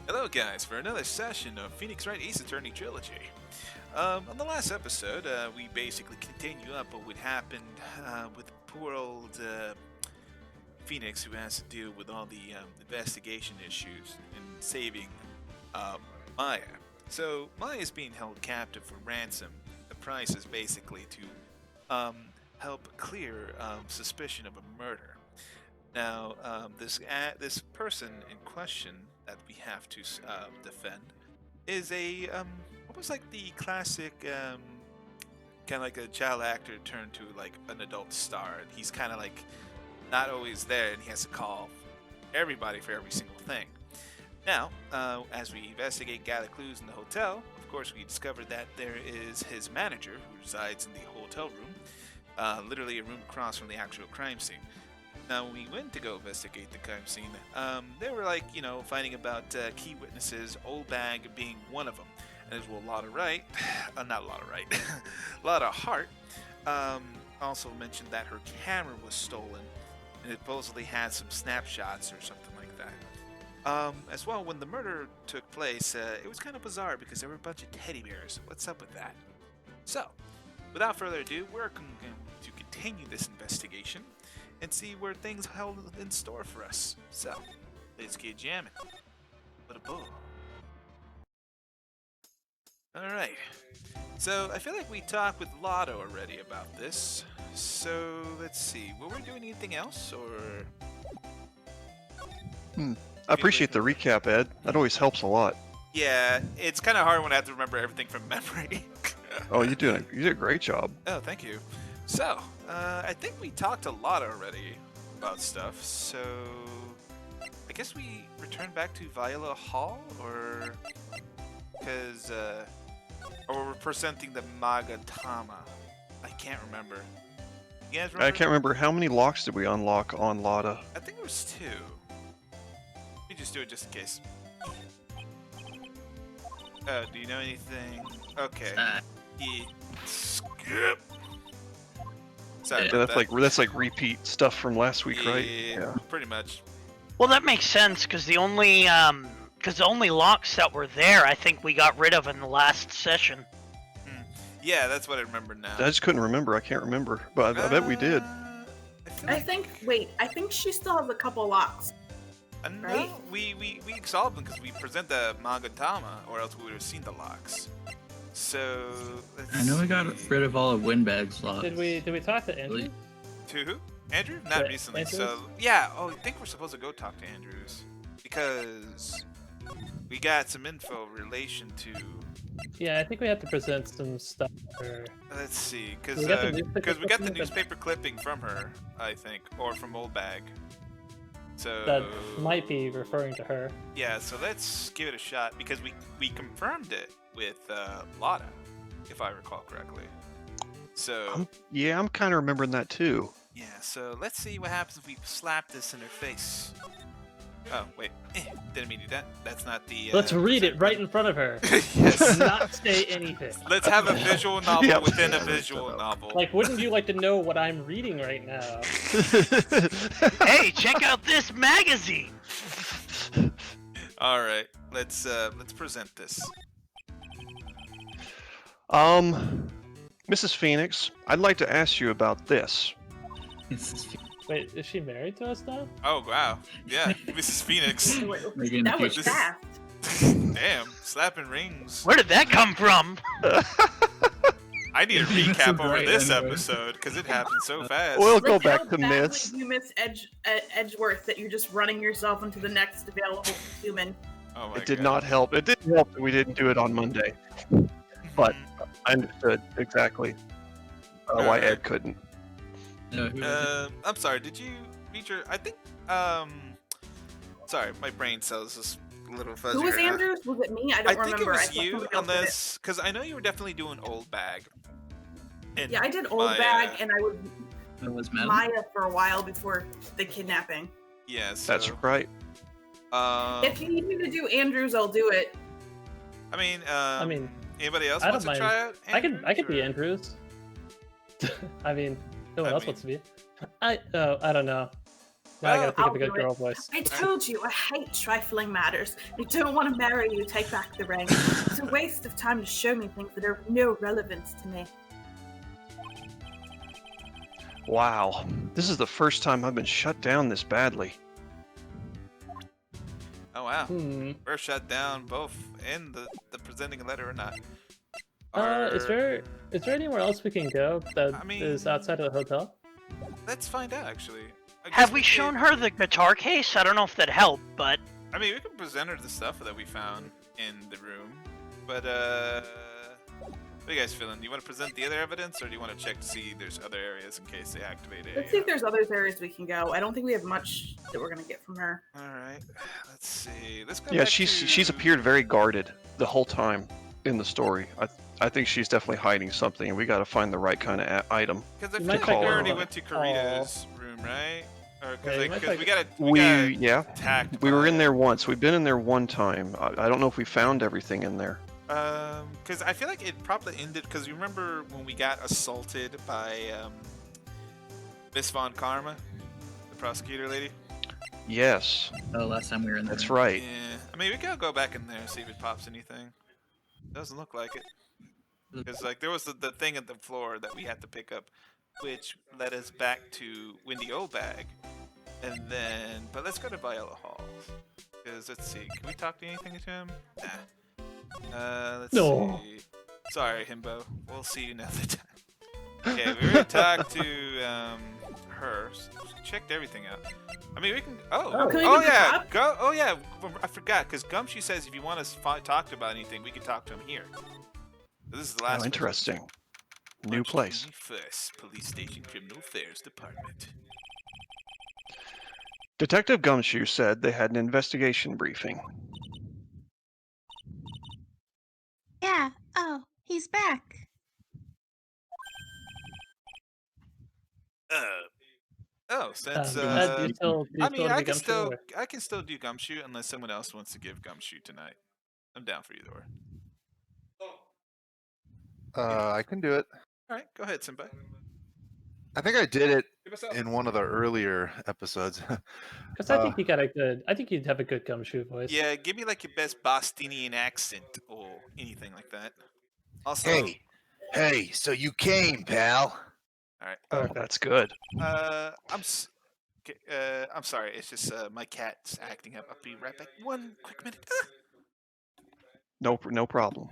Hello, guys, for another session of Phoenix Wright Ace Attorney Trilogy. On the last episode, we basically continue up what would happen with poor old Phoenix, who has to deal with all the investigation issues and saving uh, Maya. So Maya is being held captive for ransom. The price is basically to help clear suspicion of a murder. Now, this person in question that we have to defend is a almost like the classic kind of like a child actor turned to like an adult star. He's kind of like not always there, and he has to call everybody for every single thing. Now, as we investigate, gather clues in the hotel, of course, we discover that there is his manager who resides in the hotel room, literally a room across from the actual crime scene. Now, when we went to go investigate the crime scene, they were like, finding about key witnesses, Old Bag being one of them. And as well, Lotta Wright, not Lotta Wright, Lotta Hart, also mentioned that her camera was stolen, and it supposedly had some snapshots or something like that. As well, when the murder took place, it was kind of bizarre because there were a bunch of teddy bears. What's up with that? So, without further ado, we're going to continue this investigation and see where things held in store for us. So, let's get jamming. What a bull. Alright. So, I feel like we talked with Lotto already about this. So, let's see. Were we doing anything else, or...? I appreciate the recap, Ed. That always helps a lot. Yeah, it's kind of hard when I have to remember everything from memory. Oh, you did a great job. Oh, thank you. So, I think we talked a lot already about stuff, so I guess we return back to Viola Hall, or because, or we're presenting the Magatama. I can't remember. You guys remember? I can't remember, how many locks did we unlock on Lotta? I think it was 2. Let me just do it just in case. Oh, do you know anything? Okay. Yeah. Skip. Sorry Yeah, about that's like repeat stuff from last week, right? Yeah, pretty much. Well, that makes sense because the only locks that were there, I think we got rid of in the last session. Yeah, that's what I remember now. I just couldn't remember. I can't remember, but I bet we did. I think she still has a couple locks. No, right? we solved them because we present the Magatama, or else we would have seen the locks. So I know we got rid of all of Windbag's locks. Did we talk to Andrew? To who? Andrew? Not Wait, recently. Andrews? So yeah. Oh, I think we're supposed to go talk to Andrews because we got some info in relation to. Yeah, I think we have to present some stuff. Let's see, We got the newspaper we got the clipping, newspaper clipping from her, I think, or from Old Bag. So That might be referring to her. yeah, so let's give it a shot because we confirmed it with Lotta, if I recall correctly. So I'm kind of remembering that too. yeah, so let's see what happens if we slap this in her face. Oh wait, didn't mean to do that. That's not the. Let's read it right in front of her. Yes. Not say anything. Let's have a visual novel Yeah. within a visual novel. Like, wouldn't you like to know what I'm reading right now? Hey, check out this magazine! All right, let's present this. Mrs. Phoenix, I'd like to ask you about this. Wait, is she married to us now? Oh wow, yeah, Mrs. Phoenix. Maybe in the That was future. fast. Damn, slapping rings. Where did that come from? I need a That's a recap over great this anime. episode because it happened so fast. We'll go Like, back how to badly myths. You miss Edgeworth that you're just running yourself into the next available human. Oh my It did God. not help. It didn't help that we didn't do it on Monday. But I understood exactly why Alright. Ed couldn't. No, who was I'm sorry. Did you read your? I think. Sorry, my brain cells just a little fuzzy. Who was right now. Andrews? Was it me? I I don't think remember. it I was thought you somebody on else did it. this because I know you were definitely doing Old Bag. And Yeah, I did Old Maya. Bag, and I was it was Madeline? Maya for a while before the kidnapping. Yeah, so, That's right. If you need me to do Andrews, I'll do it. I mean, I mean, anybody else I wants don't to mind. try out? I could be Andrews, Andrews. I mean, no one I else mean- wants to be. I don't know. Now I Well, gotta think of I'll a good do it. girl voice. I told you I hate trifling matters. I don't want to marry you, take back the ring. It's a waste of time to show me things that are of no relevance to me. Wow. This is the first time I've been shut down this badly. Oh wow. Hmm. We're shut down both in the presenting a letter or not. Is there anywhere else we can go that is I mean, outside of the hotel? let's find out actually. I guess Have we could- shown her the guitar case? I don't know if that helped, but I mean, we can present her the stuff that we found in the room. But what are you guys feeling? Do you want to present the other evidence, or do you want to check to see there's other areas in case they activate a? Let's see if there's other areas we can go. I don't think we have much that we're gonna get from her. All right. Let's see. Let's go. Yeah, back she's to... appeared very guarded the whole time in the story. I think she's definitely hiding something, and we got to find the right kind of item. Because I You feel might like we call her already like- went to Karita's room, right? Or Yeah, because you might we like- got Yeah, attacked. we were by- in there once. We've been in there one time. I don't know if we found everything in there. Because I feel like it probably ended. Because you remember when we got assaulted by Miss Von Karma, the prosecutor lady. Yes. Oh, last time we were in there. That's right. Yeah. I mean, we could go back in there and see if it pops anything. Doesn't look like it. Because like there was the thing at the floor that we had to pick up, which led us back to Windy Old Bag, and then. But let's go to Viola Halls. Because let's see, can we talk to anything to him? Nah. Let's No. see. Sorry, Himbo. We'll see you another time. Okay, we already talked to her. Checked everything out. I mean, we can. Oh. Can we Oh do the yeah, top? go. Oh yeah, I forgot. Because Gumshoe says if you want to talk about anything, we can talk to him here. So this is the last. Oh, one. interesting. New March place. 21st, Police Station Criminal Affairs Department. Detective Gumshoe said they had an investigation briefing. Yeah. Oh, he's back. Since Do you still I mean, wanna I be can Gumshoe, still or- I can still do Gumshoe unless someone else wants to give Gumshoe tonight. I'm down for either or. I can do it. All right, go ahead, Senpai. I think I did it Give us up. in one of the earlier episodes. Because I think you got a good. I think you'd have a good Gumshoe voice. Yeah, give me like your best Bostonian accent or anything like that. Also, Hey, so you came, pal. all right. Oh, that's good. I'm sorry. It's just my cat's acting up. I'll be right back. One quick minute. No problem.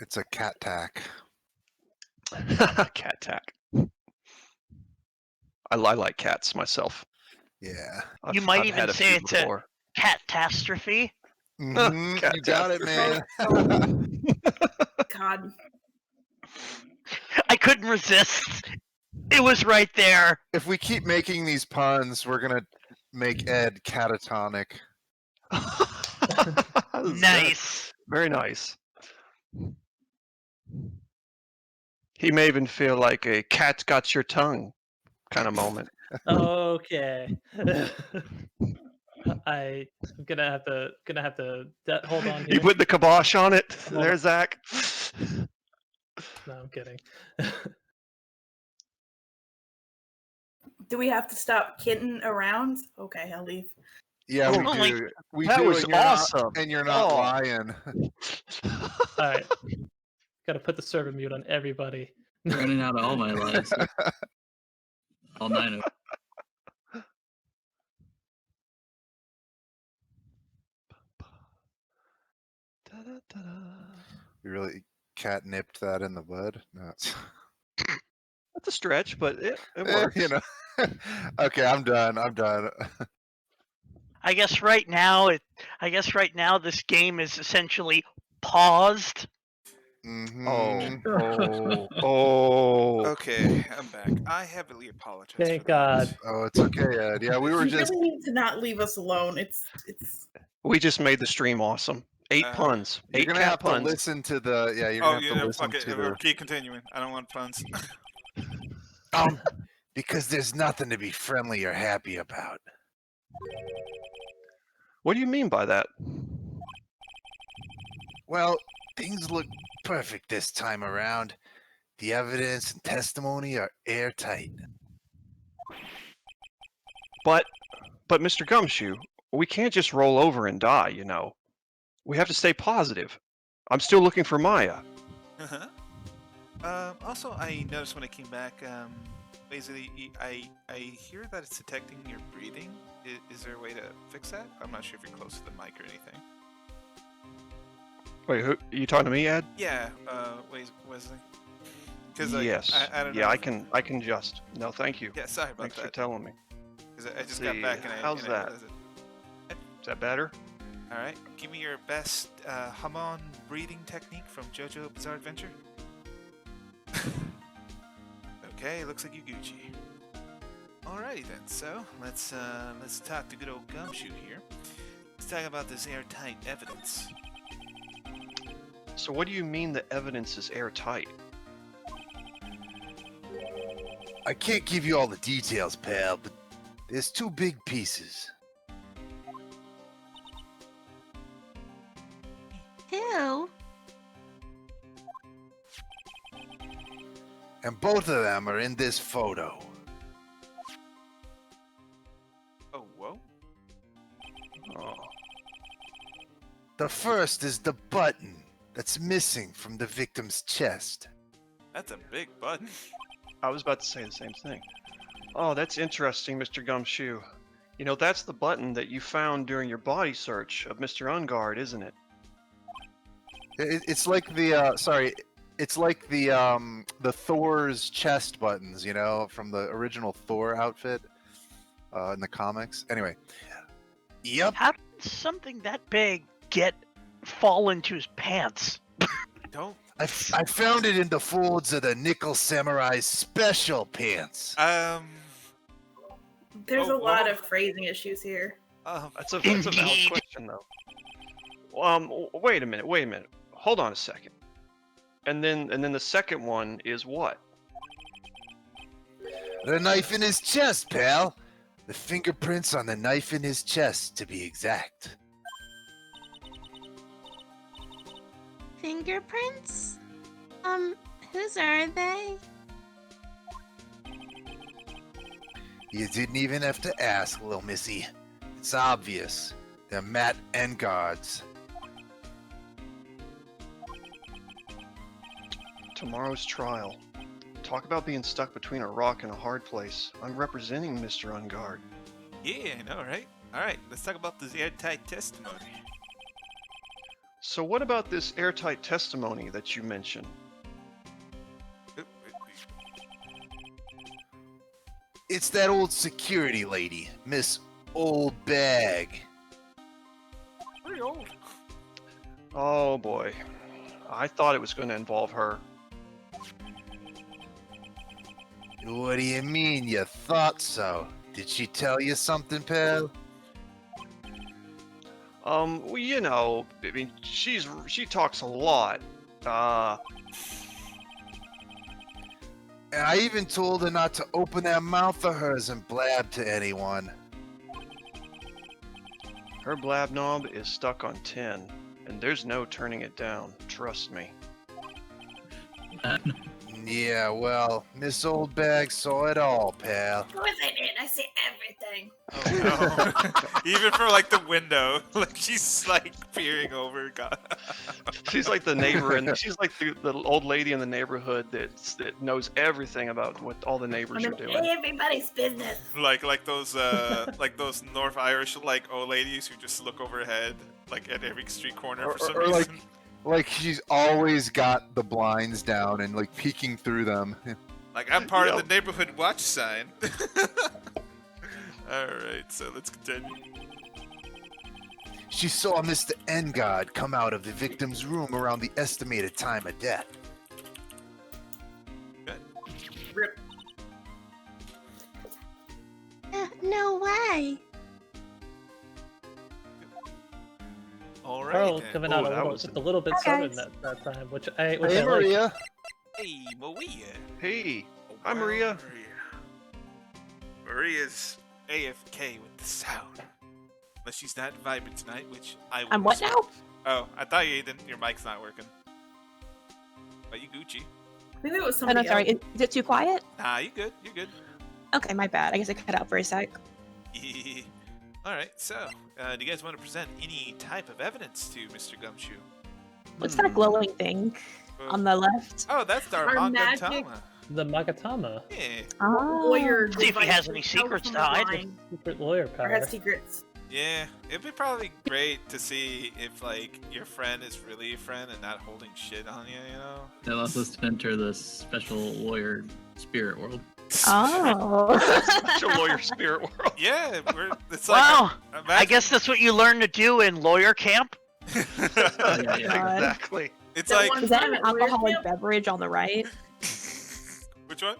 It's a cat tack. Cat tack. I like cats myself. Yeah. You might I've even had a say few it's a- before. catastrophe. Mhm, Cat you got it, man. God. I couldn't resist. It was right there. If we keep making these puns, we're gonna make Ed catatonic. That was good. Nice. Very nice. He may even feel like a cat got your tongue kind of moment. Okay. I'm gonna have to hold on You here. put the kibosh on it. Hold There, on. Zach. No, I'm kidding. Do we have to stop kidding around? Okay, I'll leave. Yeah, Oh, we like, do. We that do, was and you're not- awesome. and you're not Oh. lying. All right. Gotta put the server mute on everybody. Running out of all my lives. All 9 of We really catnipped that in the bud. No, it's... That's a stretch, but it Eh, works. you know. Okay, I'm done. I guess right now this game is essentially paused. Mhm. Oh. Okay, I'm back. I heavily apologize. Thank for that. God. Oh, it's okay, Ed. Yeah, we were You just. really need to not leave us alone. It's We just made the stream awesome. 8 puns. You're 8 gonna cat have puns. to listen to the. Yeah, you're Oh gonna have yeah, to listen okay. to the. Keep continuing. I don't want puns. Because there's nothing to be friendly or happy about. What do you mean by that? Well, things look perfect this time around. The evidence and testimony are airtight. But Mr. Gumshoe, we can't just roll over and die, you know. We have to stay positive. I'm still looking for Maya. Uh-huh. Also, I noticed when I came back, basically, I hear that it's detecting your breathing. Is there a way to fix that? I'm not sure if you're close to the mic or anything. Wait, who, are you talking to me, Ed? Yeah, Wesley. Because Yes. I don't know. Yeah, if- I can just. No, thank you. Yeah, sorry about Thanks for that. telling me. Because I just See, got back and how's I that? realized it. Is that better? All right, give me your best Hamon breathing technique from JoJo Bizarre Adventure. Okay, looks like you Gucci. Alrighty then, so let's talk to good old Gumshoe here. Let's talk about this airtight evidence. So what do you mean the evidence is airtight? I can't give you all the details, pal, but there's two big pieces. Who? And both of them are in this photo. Oh, whoa. Oh. The first is the button that's missing from the victim's chest. That's a big button. I was about to say the same thing. Oh, that's interesting, Mr. Gumshoe. You know, that's the button that you found during your body search of Mr. Engarde, isn't it? It's like the it's like the Thor's chest buttons, you know, from the original Thor outfit in the comics. Anyway, yep. How did something that big fall into his pants? Don't. I found it in the folds of the Nickel Samurai's special pants. There's Oh, a lot whoa. of phrasing issues here. That's a valid Indeed. question, though. Wait a minute. Hold on a second. And then the second one is what? The knife in his chest, pal. The fingerprints on the knife in his chest, to be exact. Fingerprints? Whose are they? You didn't even have to ask, little missy. It's obvious. They're Matt Engarde's. Tomorrow's trial. Talk about being stuck between a rock and a hard place. I'm representing Mr. Engarde. Yeah, I know, right? All right, let's talk about this airtight testimony. So what about this airtight testimony that you mentioned? It's that old security lady, Miss Old Bag. Pretty old. Oh boy. I thought it was going to involve her. What do you mean you thought so? Did she tell you something, pal? Well, you know, I mean, she talks a lot. And I even told her not to open that mouth of hers and blab to anyone. Her blab knob is stuck on 10, and there's no turning it down. Trust me. Yeah, well, Miss Old Bag saw it all, pal. Of course I did. I see everything. Oh no. Even from like the window, like she's like peering over. God. She's like the neighbor, and she's like the old lady in the neighborhood that knows everything about what all the neighbors I'm are in doing. everybody's business. like those North Irish like old ladies who just look overhead like at every street corner for some or reason. like she's always got the blinds down and like peeking through them. Like I'm part of Yep. the neighborhood watch sign. All right, so let's continue. She saw Mr. Engarde come out of the victim's room around the estimated time of death. Rip. No way. All right. Pearl then. coming Oh, out that a little, was- just a little bit Hi, southern guys. that time, which I Hey, like. Maria. Hey, Maria. Hey, Oh, hi, Maria. Maria's AFK with the sound. Unless she's not vibing tonight, which I would I'm what expect. now? Oh, I thought you didn't. Your mic's not working. But you Gucci. I think it was Oh, no, somebody sorry. else. Is it too quiet? Nah, you good. You're good. Okay, my bad. I guess I cut out for a sec. All right. So, do you guys want to present any type of evidence to Mr. Gumshoe? What's that glowing thing on the left? Oh, that's our Our magic- Magatama. The Magatama. Yeah. Oh. Lawyer See if he has device any that tells secrets someone's to hide. lying Secret lawyer Or power. has secrets. Yeah, it'd be probably great to see if like your friend is really a friend and not holding shit on you, you know? That allows us to enter the special lawyer spirit world. Oh. Special lawyer spirit world. Yeah, it's like Wow. I imagine- guess that's what you learn to do in lawyer camp. Yeah, yeah. Yeah, exactly. it's That like one- Is that an Time at Lawyer alcoholic Camp? beverage on the right? which one?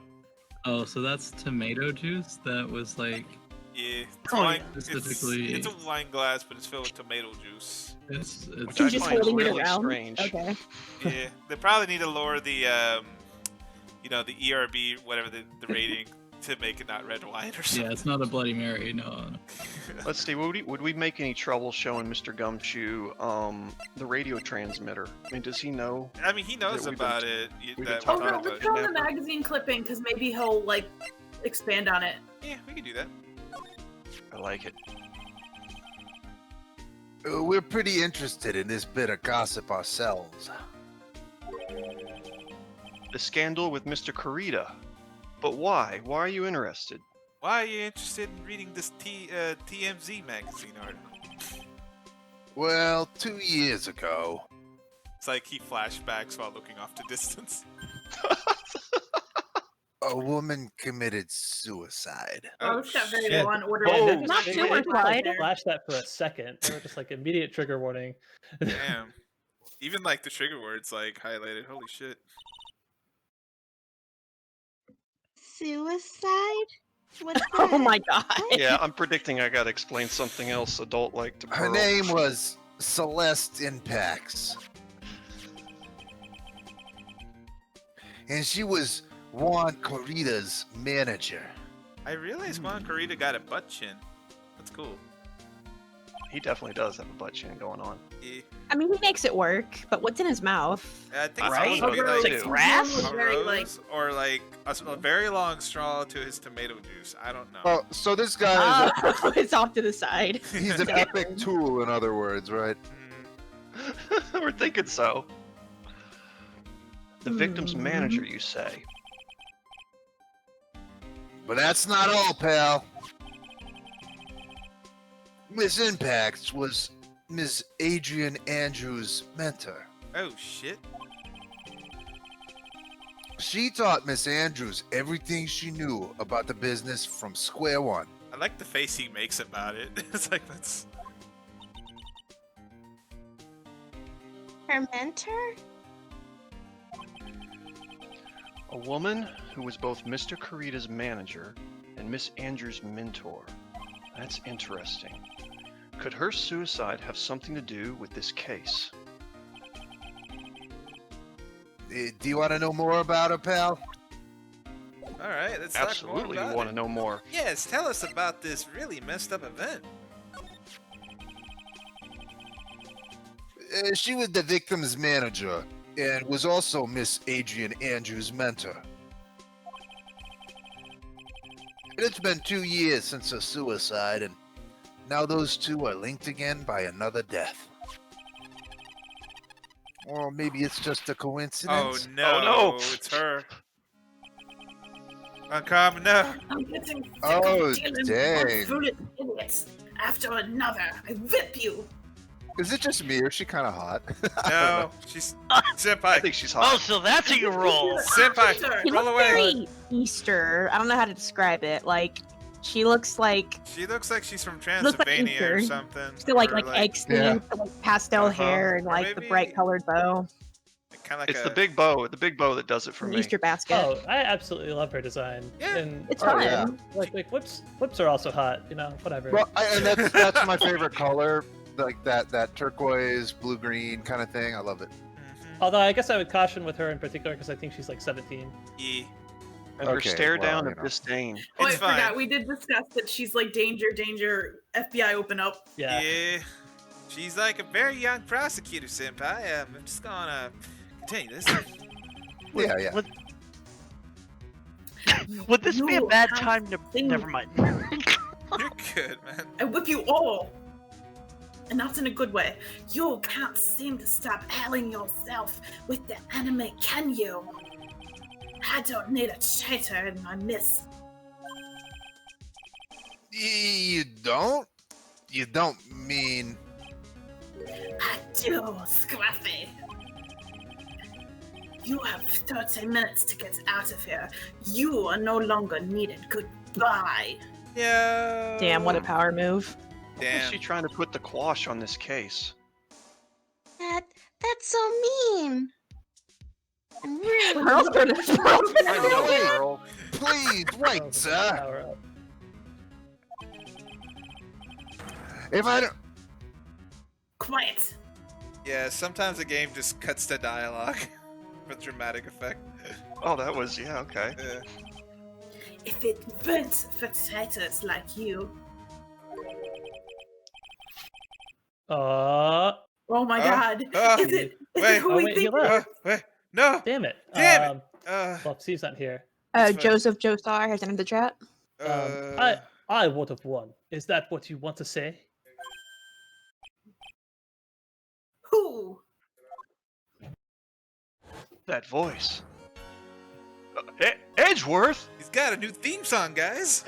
Oh, so that's tomato juice that was like Yeah, it's, Oh, wine, specifically- it's a wine glass, but it's filled with tomato juice. it's Which I She's just find holding really it around. strange. Okay. Yeah, they probably need to lower the the ERB, whatever the rating, to make it not red wine or something. yeah, it's not a Bloody Mary. No. Let's see. Would we make any trouble showing Mr. Gumshoe the radio transmitter? I mean, does he know? I mean, he knows That we've been- about it. we've that been Oh we're talking no, talking let's about. throw in the Never. magazine clipping because maybe he'll like expand on it. Yeah, we can do that. I like it. We're pretty interested in this bit of gossip ourselves. The scandal with Mr. Kurita. But why? Why are you interested? Why are you interested in reading this TMZ magazine article? Well, 2 years ago, It's like he flashbacks while looking off the distance. a woman committed suicide. Oh, it's got very shit. low on order. Oh, Yeah, not they- too they much just, like, wide. flash that for a second. They were just like immediate trigger warning. Damn. Even like the trigger words like highlighted. Holy shit. Suicide? What's that? Oh my god. Yeah, I'm predicting I gotta explain something else adult-like to Her Pearl. name was Celeste Impax. And she was Juan Corrida's manager. I realized Juan Corrida got a butt chin. That's cool. He definitely does have a butt chin going on. Yeah. I mean, he makes it work, but what's in his mouth? I think Right? it's supposed to be Rose. like It's like grass? His name was a very, like, rose or like a very long straw to his tomato juice. I don't know. Oh, so this guy Oh, it's off to the side. he's an epic tool, in other words, right? Mm, We're thinking so. The victim's Hmm. manager, you say? But that's not all, pal. Miss Impax was Miss Adrian Andrews' mentor. oh shit. She taught Miss Andrews everything she knew about the business from square one. I like the face he makes about it. It's like that's Her mentor? A woman who was both Mr. Kurita's manager and Miss Andrews' mentor. That's interesting. Could her suicide have something to do with this case? Do you want to know more about her, pal? all right. Let's talk Absolutely, more we about want to it. know more. Yes, tell us about this really messed up event. She was the victim's manager and was also Miss Adrian Andrews' mentor. It's been 2 years since her suicide, and now those two are linked again by another death. Or maybe it's just a Oh coincidence. no, Oh, no. it's her. Uncommon, no. I'm getting sick Oh, of dealing with dang. one foolish idiots after another. I whip you. Is it just me, or is she kind of hot? No, she's I senpai. think she's Oh, hot. so that's how you roll. Senpai, She roll looks away. very Easter. I don't know how to describe it. Like, she looks like She looks like she's from Looks like Transylvania or Easter. something. still like or egg Yeah. skin, the, like pastel Uh-huh. hair, and Or like the maybe- bright colored bow, Kind of like It's a, the big bow that does it for an me. Easter basket. Oh, I absolutely love her design. Yeah. And It's Oh, fun. yeah. like whips are also hot. You know, whatever. Well, and that's my favorite color, like that turquoise, blue green kind of thing. I love it. Mhm. Although I guess I would caution with her in particular because I think she's like 17. Yeah. And her Okay, stare well, down you of know. disdain. Oh, It's I forgot. fine. We did discuss that she's like danger, danger. FBI, open up. Yeah. Yeah. She's like a very young prosecutor, senpai. I'm just gonna continue this. Yeah, yeah. Would this be a You bad have time to? seen- Never mind. You're good, man. I whip you all! And not in a good way. You can't seem to stop ailing yourself with the anime, can you? I don't need a traitor in my midst. You don't? You don't mean... I do, Scruffy. You have 30 minutes to get out of here. You are no longer needed. Goodbye. Yeah. Damn, what a power move. Why is Damn. she trying to put the quash on this case? That's so mean. And rude. Pearl's gonna I know, Wait. girl. Please, Oh, wait, sir. power up. If I don't... Quiet. Yeah, sometimes the game just cuts to dialogue for dramatic effect. Oh, that was, yeah, okay. Yeah. If it weren't for traitors like you. Oh my god. Is it wait, who oh, we wait, he think? left. Wait, no! Damn it. Damn it! Well, Steve's not here. That's fine. Joseph Joestar has entered the chat. I would have won. Is that what you want to say? Who? That voice. Edgeworth? He's got a new theme song, guys.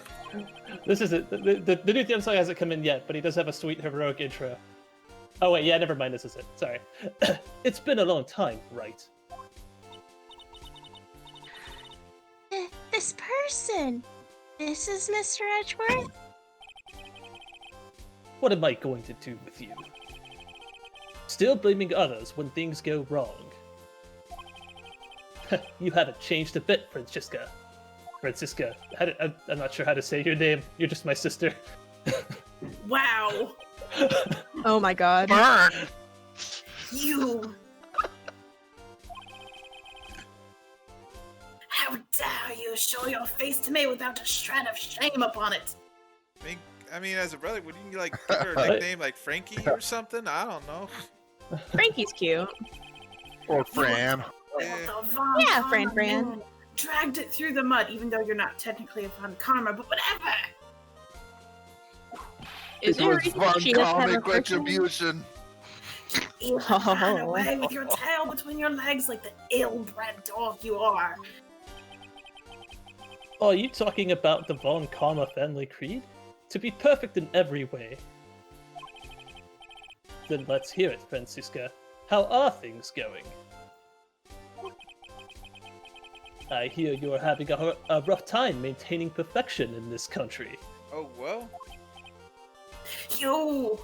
This is it. The new theme song hasn't come in yet, but he does have a sweet heroic intro. Oh wait, yeah, never mind. This is it. Sorry. It's been a long time, right? This person. This is Mr. Edgeworth? What am I going to do with you? Still blaming others when things go wrong. You haven't changed a bit, Francisca. Francisca, I'm not sure how to say your name. You're just my sister. Wow. Oh my god. Burn! You. How dare you show your face to me without a shred of shame upon it? I mean, as a brother, wouldn't you like give her a nickname like Frankie or something? I don't know. Frankie's cute. Or Fran. Yeah, Fran. Dragged it through the mud, even though you're not technically a Von Karma, but whatever. Is there a It was reason fun she doesn't have a comic virtue? retribution. You ran away with your tail between your legs like the ill-bred dog you are. Are you talking about the Von Karma family creed? To be perfect in every way. Then let's hear it, Francisca. How are things going? I hear you're having a rough time maintaining perfection in this country. Oh, well. You.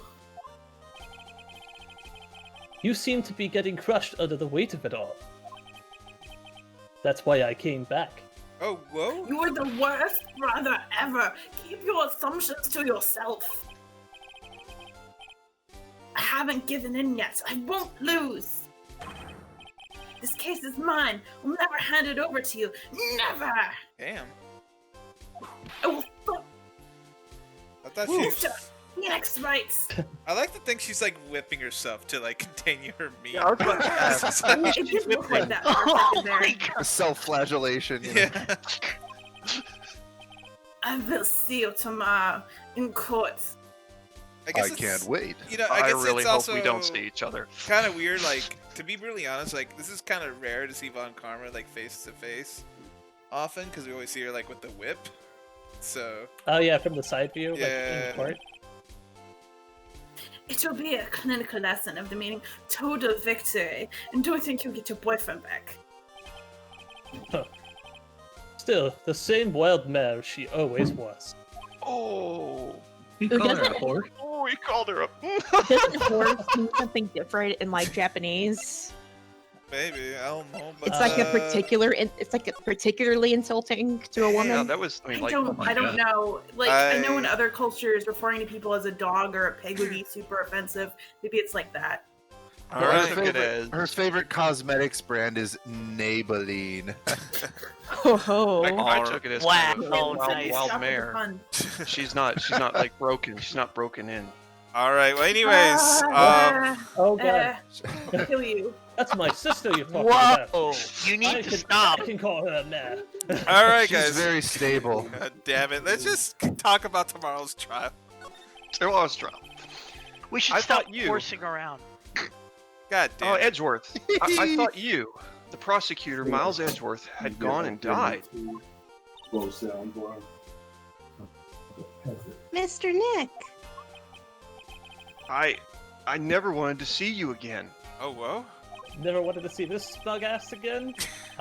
You seem to be getting crushed under the weight of it all. That's why I came back. Oh, whoa. You are the worst brother ever. Keep your assumptions to yourself. I haven't given in yet. I won't lose. This case is mine. I'll never hand it over to you. Never. Damn. I will I thought she Mr. Phoenix Wright. I like to think she's like whipping herself to like continue her meal. Yeah, I was about to ask. It did look like that for a Oh second there. my god. Self-flagellation. You know? Yeah. I will see you tomorrow in court. I guess can't wait. You know, I I guess really it's hope also we don't see each other. kind of weird. Like, to be really honest, like this is kind of rare to see Von Karma like face to face, often because we always see her like with the whip. So Oh yeah, from the side view, like in Yeah. the court. It will be a clinical lesson of the meaning total victory, and don't think you'll get your boyfriend back. Still, the same wild mare she always was. Oh. He Who called her a doesn't- whore. Oh, he called her a... Doesn't horse mean something different in like Japanese? maybe I don't know. But, It's like a particular. It's like a particularly insulting to a Yeah, woman. that was... I mean, like... my I don't God. know. Like I know in I- other cultures, referring to people as a dog or a pig would be super offensive. Maybe it's like that. All Her right, favorite- it is. Her favorite cosmetics brand is Maybelline. Oh, I took it as Wow. kind of Oh, a nice. wild Stop with the mare. pun. She's not like broken. She's not broken in. All right. Well, anyways, Oh god, I'll kill you. that's my sister you're talking about. Whoa! You need I to can, stop. I can call her Matt. all right, She's guys. very stable. God damn it. Let's just talk about tomorrow's trial. Tomorrow's trial. We should I stop thought you- horsing around. God damn Oh, it. Edgeworth. I thought you, the prosecutor, Miles Edgeworth, had gone and died. Mr. Nick. I never wanted to see you again. Oh, whoa. Never wanted to see this smug ass again.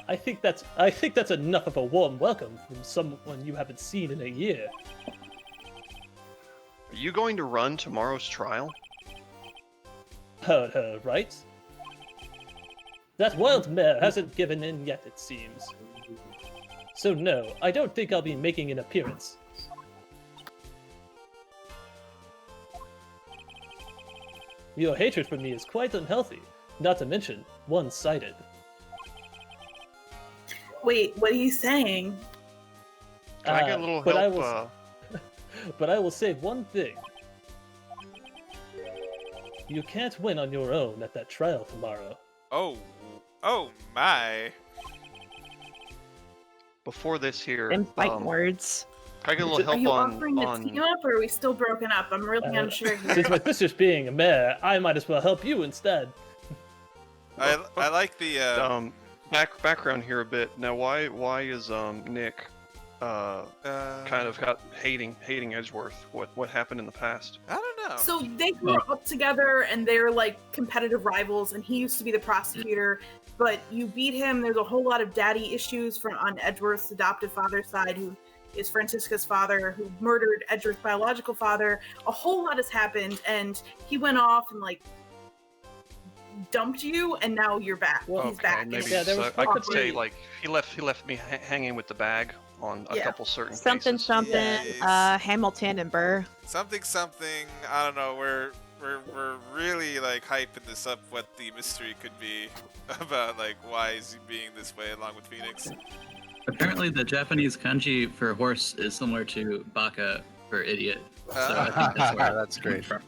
I think that's enough of a warm welcome from someone you haven't seen in a year. Are you going to run tomorrow's trial? Heard her, right? That wild mare hasn't given in yet, it seems. So no, I don't think I'll be making an appearance. Your hatred for me is quite unhealthy, not to mention one-sided. Wait, what are you saying? Can I get a little but help? But I will say one thing. You can't win on your own at that trial tomorrow. Oh my. Before this here, And fighting words. can I get a little Are help you on offering to team up, or are we still broken up? I'm really unsure here. Since my sister's being a mare, I might as well help you instead. I like the background here a bit. Now, why is Nick kind of got hating Edgeworth? What happened in the past? I don't know. So they grew up together, and they're like competitive rivals. And he used to be the prosecutor, but you beat him. There's a whole lot of daddy issues from on Edgeworth's adoptive father's side, who is Francisca's father, who murdered Edgeworth's biological father. A whole lot has happened, and he went off and like dumped you, and now you're back. Well, He's back. Maybe Yeah, there was I could probably- say like he left me hanging with the bag on a Yeah. couple certain Something, cases. something. Yes. Hamilton and Burr. something. I don't know. We're really like hyping this up. What the mystery could be about, like why is he being this way along with Phoenix? Apparently, the Japanese kanji for horse is similar to baka for idiot. So I think that's where That's it's coming great. from.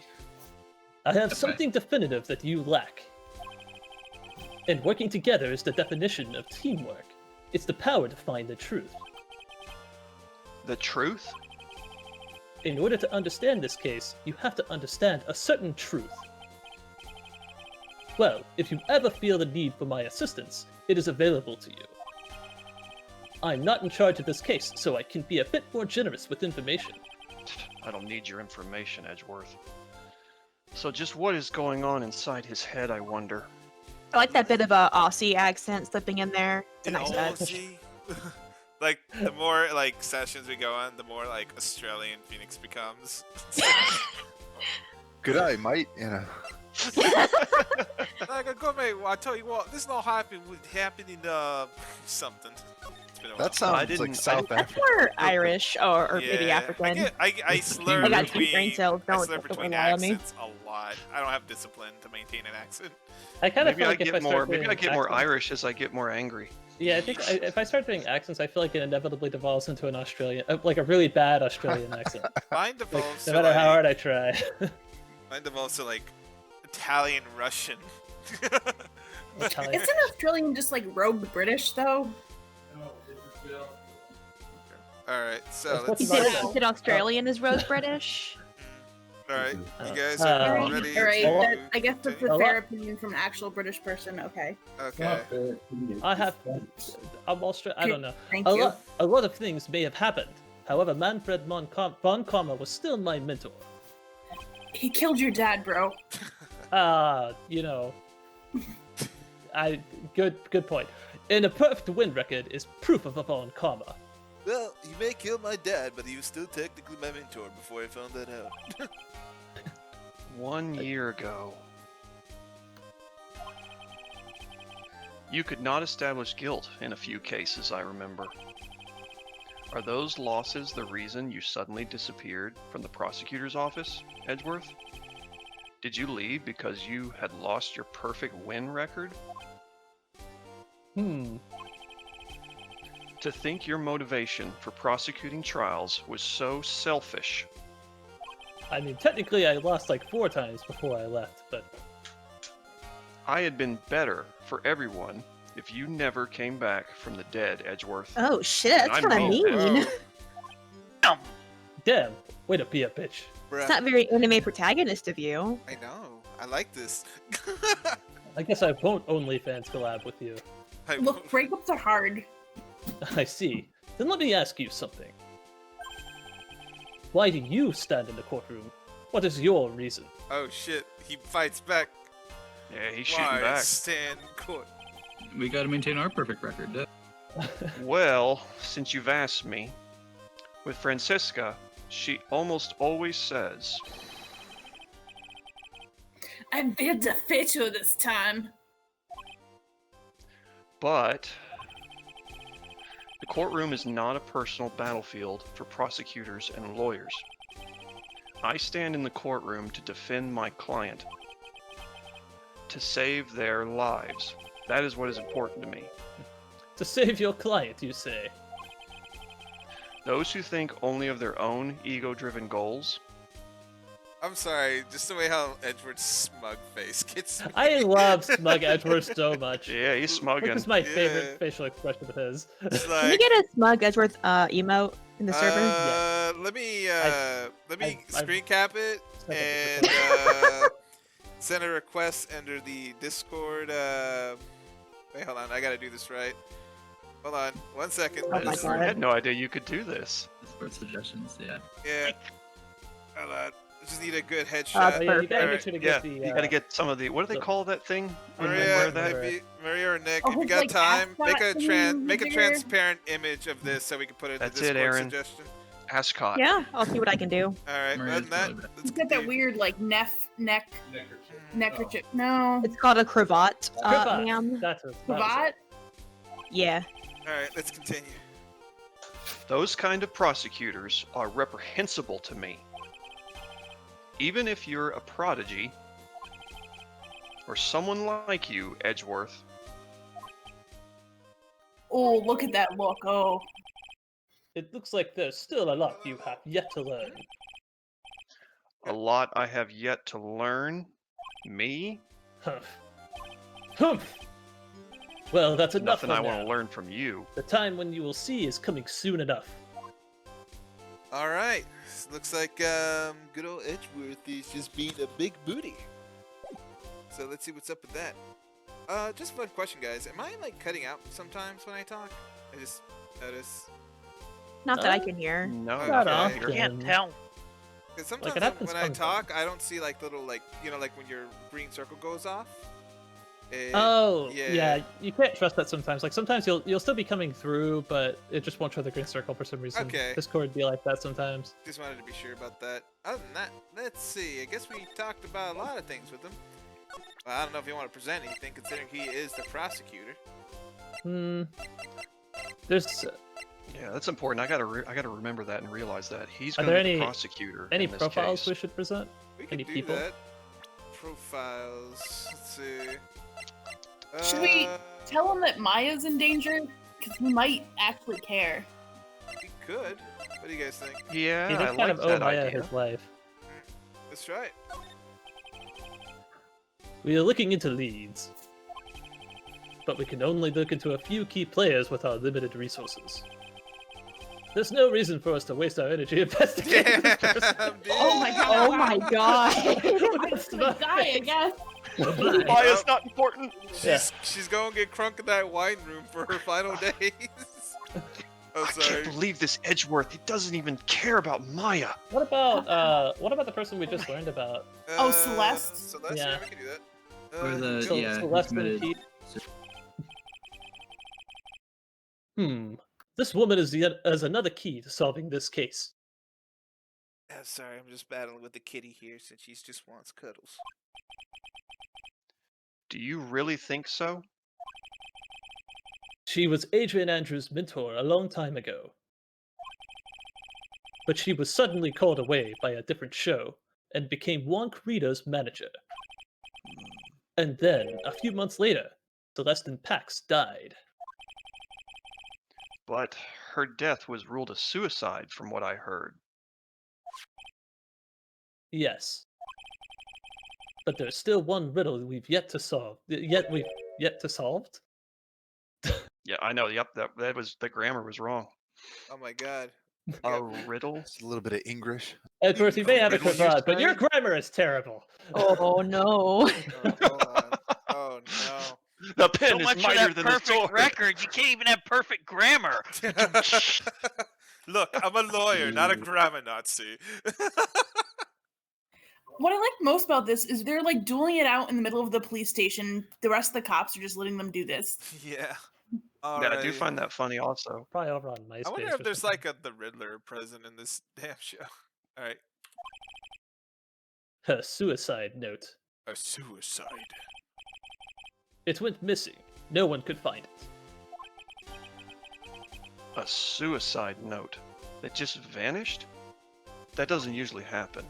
I have Okay. something definitive that you lack. And working together is the definition of teamwork. It's the power to find the truth. The truth? In order to understand this case, you have to understand a certain truth. Well, if you ever feel the need for my assistance, it is available to you. I'm not in charge of this case, so I can be a bit more generous with information. I don't need your information, Edgeworth. So just what is going on inside his head, I wonder? I like that bit of a Aussie accent slipping in there. It's a nice touch. See? Like the more like sessions we go on, the more like Australian Phoenix becomes. Good eye, mate. You know. Like I go, mate. Well, I tell you what, this all happened in something. It's been a while. That sounds didn't- like I South That's Africa. more Irish or maybe Yeah, African. I slur I got two between, brain cells. I Don't slur don't between rely on me. accents a lot. I don't have discipline to maintain an accent. I kind of Maybe feel I like if I get start more. doing Maybe I get more accents- Irish as I get more angry. Yeah, I think if I start doing accents, I feel like it inevitably devolves into an Australian, like a really bad Australian accent. Mine Like, devolves no to matter how like, hard I try. mine devolves to like Italian Russian. Italian. Isn't Australian just like rogue British though? All right, so That's let's. You what's said, you said Australian is Rose British? All right, you guys Uh, are Alright, ready. All right, to I guess that's a A fair lot- opinion from an actual British person. Okay, Okay. I have. I'm Australian. I don't know. thank you. A lot of things may have happened. However, Manfred von Kammer was still my mentor. He killed your dad, bro. You know. Good point. And a perfect win record is proof of a von Kammer. Well, he may kill my dad, but he was still technically my mentor before I found that out. 1 year ago. You could not establish guilt in a few cases, I remember. Are those losses the reason you suddenly disappeared from the prosecutor's office, Edgeworth? Did you leave because you had lost your perfect win record? To think your motivation for prosecuting trials was so selfish I mean, technically, I lost like 4 times before I left, but I had been better for everyone if you never came back from the dead, Edgeworth. Oh shit, And that's I kind of mean that. mean. Whoa, damn, way to be a bitch. bruh. It's not very anime protagonist of you. I know. I like this. I guess I won't OnlyFans collab with you. I Look, breakups are hard. I see. Then let me ask you something. Why do you stand in the courtroom? What is your reason? Oh shit, he fights back. Yeah, he's shooting Why back. stand in court? We gotta maintain our perfect record. Well, since you've asked me, with Francisca, she almost always says, I'm being defeated this time. but the courtroom is not a personal battlefield for prosecutors and lawyers. I stand in the courtroom to defend my client, to save their lives. That is what is important to me. To save your client, you say? Those who think only of their own ego-driven goals, I'm sorry, just the way how Edward's smug face gets me. I love Smug Edgeworth so much. yeah, he's smugging. This is my Yeah. favorite facial expression of his. It's Can we like, get a Smug Edgeworth emote in the server? let me I've- screen cap it I've- and send a request under the Discord. Wait, hold on, I gotta do this right. Hold on, 1 second. Oh my I God. had no idea you could do this. Discord suggestions, yeah. Yeah. Hold on. I just need a good Uh, headshot. Oh, yeah, you gotta Alright. make sure to Yeah, get the. you gotta get some of the, what do they the- call that thing? When they Maria, wear that? Right. Maria or Nick, Oh, if you his, got like, time, make a ascot make a thing transparent image of this so we can put it in the That's it, Discord Aaron. suggestion. Ascot. Yeah, I'll see what I can do. All right, Maria's other than that, probably better. let's He's got that continue. weird, like, neckerchief. No. It's called a cravat, Cravat. ma'am. That's what Cravat? Yeah. All right, let's continue. Those kind of prosecutors are reprehensible to me. Even if you're a prodigy, or someone like you, Edgeworth, Oh, look at that look. Oh. It looks like there's still a lot you have yet to learn. a lot I have yet to learn. Me? Humph. Humph. Well, that's enough Nothing for I now. want to learn from you. The time when you will see is coming soon enough. All right, looks like good old Edgeworth is just being a big booty. So let's see what's up with that. Just a fun question, guys. Am I like cutting out sometimes when I talk? I just notice. Not that I can hear. No, Not I Okay. can't hear. Can't tell. Because sometimes it happens when I sometimes. talk, I don't see like little like like when your green circle goes off. Oh, yeah. yeah. You can't trust that sometimes. Like sometimes you'll still be coming through, but it just won't show the green circle for some reason. Okay. Discord be like that sometimes. Just wanted to be sure about that. Other than that, let's see. I guess we talked about a lot of things with him. Well, I don't know if you want to present anything, considering he is the prosecutor. There's Yeah, that's important. I gotta remember that and realize that he's Are going to there be the any- prosecutor. any in this profiles case. we should present? We Any can do people? that. Profiles. Let's see. Should we tell him that Maya's in danger? Because he might actually care. We could. What do you guys think? Yeah, He I did like kind of owe that Maya idea. his life. That's right. We are looking into leads, but we can only look into a few key players with our limited resources. There's no reason for us to waste our energy investigating this person. Damn, dude. Oh my god. Oh my god. He's gonna die, I guess. Maya's not important. She's going to get crunk in that wine room for her final days. Oh, I sorry. can't believe this Edgeworth. He doesn't even care about Maya. What about the person we just learned about? Oh, Celeste? Celeste, Yeah. yeah, we can do that. Or the So- yeah, who Celeste and committed- Pete? This woman is another key to solving this case. Sorry, I'm just battling with the kitty here since she just wants cuddles. Do you really think so? She was Adrian Andrews' mentor a long time ago. But she was suddenly called away by a different show and became Wonk Rita's manager. And then, a few months later, Celeste Pax died. But her death was ruled a suicide from what I heard. Yes. But there's still one riddle we've yet to solve. We've yet to solve. Yeah, I know. Yep, that was the grammar was wrong. Oh my god. A riddle. Just a little bit of English. Of course, you may have a riddle, you cravat, but your say? grammar is terrible. Oh no. Oh, hold on. Oh no. The pen So is much for mightier that than the perfect sword. record. You can't even have perfect grammar. Look, I'm a lawyer, not a grammar Nazi. What I like most about this is they're like dueling it out in the middle of the police station. The rest of the cops are just letting them do this. Yeah. Yeah, I do Alrighty. find that funny also. Probably over on MySpace. I wonder or if there's something. like the Riddler present in this damn show. Alright. Her suicide note. A suicide. It went missing. No one could find it. A suicide note that just vanished? That doesn't usually happen.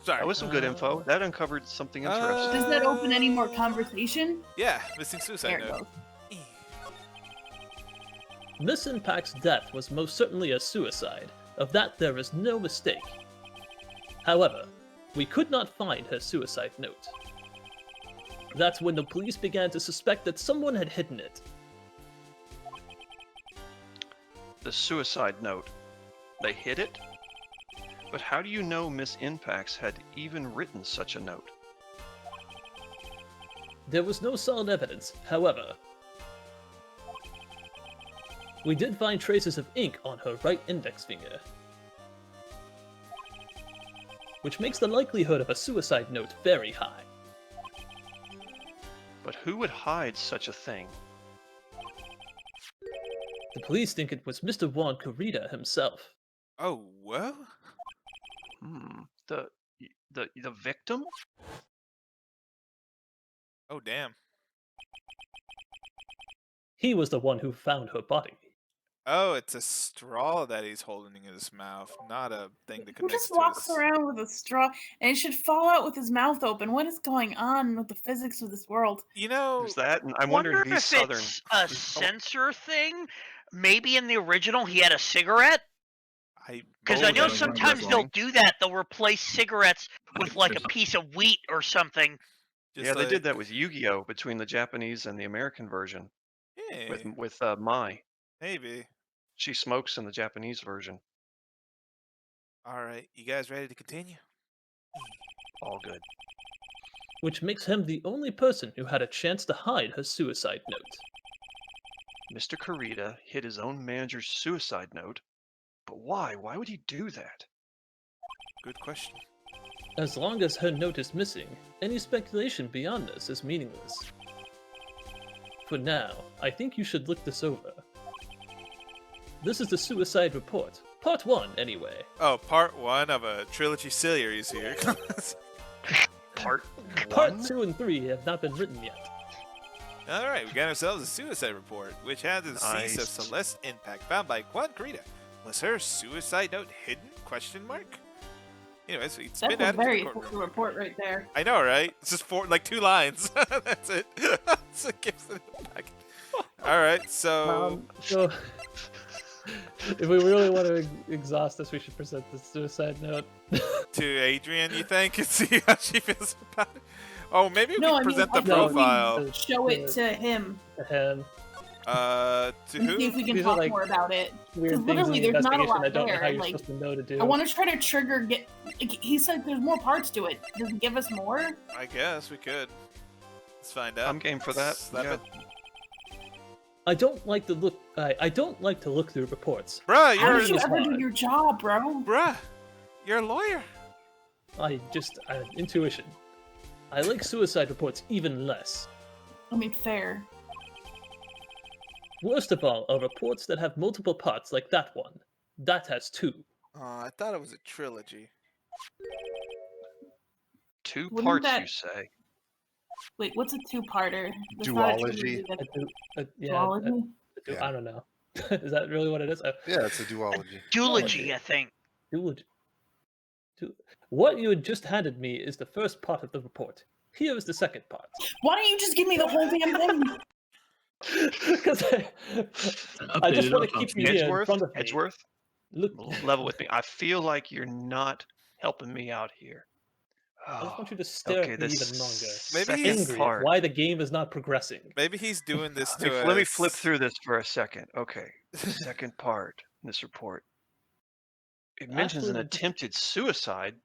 Sorry. That was some good info. That uncovered something interesting. Does that open any more conversation? Yeah, missing suicide There it note. goes. Miss Impact's death was most certainly a suicide. Of that there is no mistake. However, we could not find her suicide note. That's when the police began to suspect that someone had hidden it. The suicide note. They hid it? But how do you know Miss Impacts had even written such a note? There was no solid evidence, however. We did find traces of ink on her right index finger, which makes the likelihood of a suicide note very high. But who would hide such a thing? The police think it was Mr. Juan Corrida himself. Oh, well? The victim? Oh, damn. He was the one who found her body. Oh, it's a straw that he's holding in his mouth, not a thing that Who connects just to walks his... around with a straw and it should fall out with his mouth open? What is going on with the physics of this world? You know... There's that, and I I wonder wonder if he's if southern. it's a censor thing. Maybe in the original he had a cigarette. Because I know that's sometimes wrong. they'll do that. They'll replace cigarettes with like a piece of wheat or something. Just Yeah, they like- did that with Yu-Gi-Oh! Between the Japanese and the American version. Yeah, With Mai. maybe. She smokes in the Japanese version. Alright, you guys ready to continue? All good. Which makes him the only person who had a chance to hide her suicide note. Mr. Corrida hid his own manager's suicide note. But why? Why would he do that? Good question. As long as her note is missing, any speculation beyond this is meaningless. For now, I think you should look this over. This is the suicide report. Part 1, anyway. Oh, part 1 of a trilogy series here. Part Part 2 and 3 have not been written yet. Alright, we got ourselves a suicide report, which has the decease of Nice. Celeste Impact found by Juan Corrida. Was her suicide note hidden? Question mark? Anyways, it's That's been a added to very the courtroom. official report right there. I know, right? It's just 2 lines. That's it. So it gives it back. Alright, so... So, if we really want to exhaust this, we should present the suicide note. to Adrian, you think? And see how she feels about it? Oh, maybe we No, can I mean, present I the think we- profile. Show it to him. And To And see if who? we can These are, talk like, more about it. weird Because things in literally, the there's not a investigation lot I don't know how there. you're Like, supposed to know to do. I want to try to trigger. He said there's more parts to it. Does it give us more? I guess we could. Let's find out. I'm game for that. Slap Yeah. it. I don't like to look. I don't like to look through reports. Bruh, How you're did you is ever do why. your job, bro? Bruh, you're a lawyer. I intuition. I like suicide reports even less. I mean, fair. Worst of all are reports that have multiple parts like that one. That has 2. I thought it was a trilogy. 2 Wouldn't parts, that- you say? Wait, what's a two-parter? That's not a Duology. trilogy, that's Yeah, duology? Yeah. I don't know. Is that really what it is? Yeah, it's a duology. Duology, I think. Duology. What you had just handed me is the first part of the report. Here is the second part. Why don't you just give me the whole damn thing? Because I just want to keep you here in Edgeworth? front of me. Edgeworth? Look, Level with me. I feel like you're not helping me out here. I just want you to stare Okay, at me the even longer. Maybe second he's- Angry at part. why the game is not progressing. Maybe he's doing this to us. Let me flip through this for a second. Okay, the second part in this report. It mentions an After the- attempted suicide.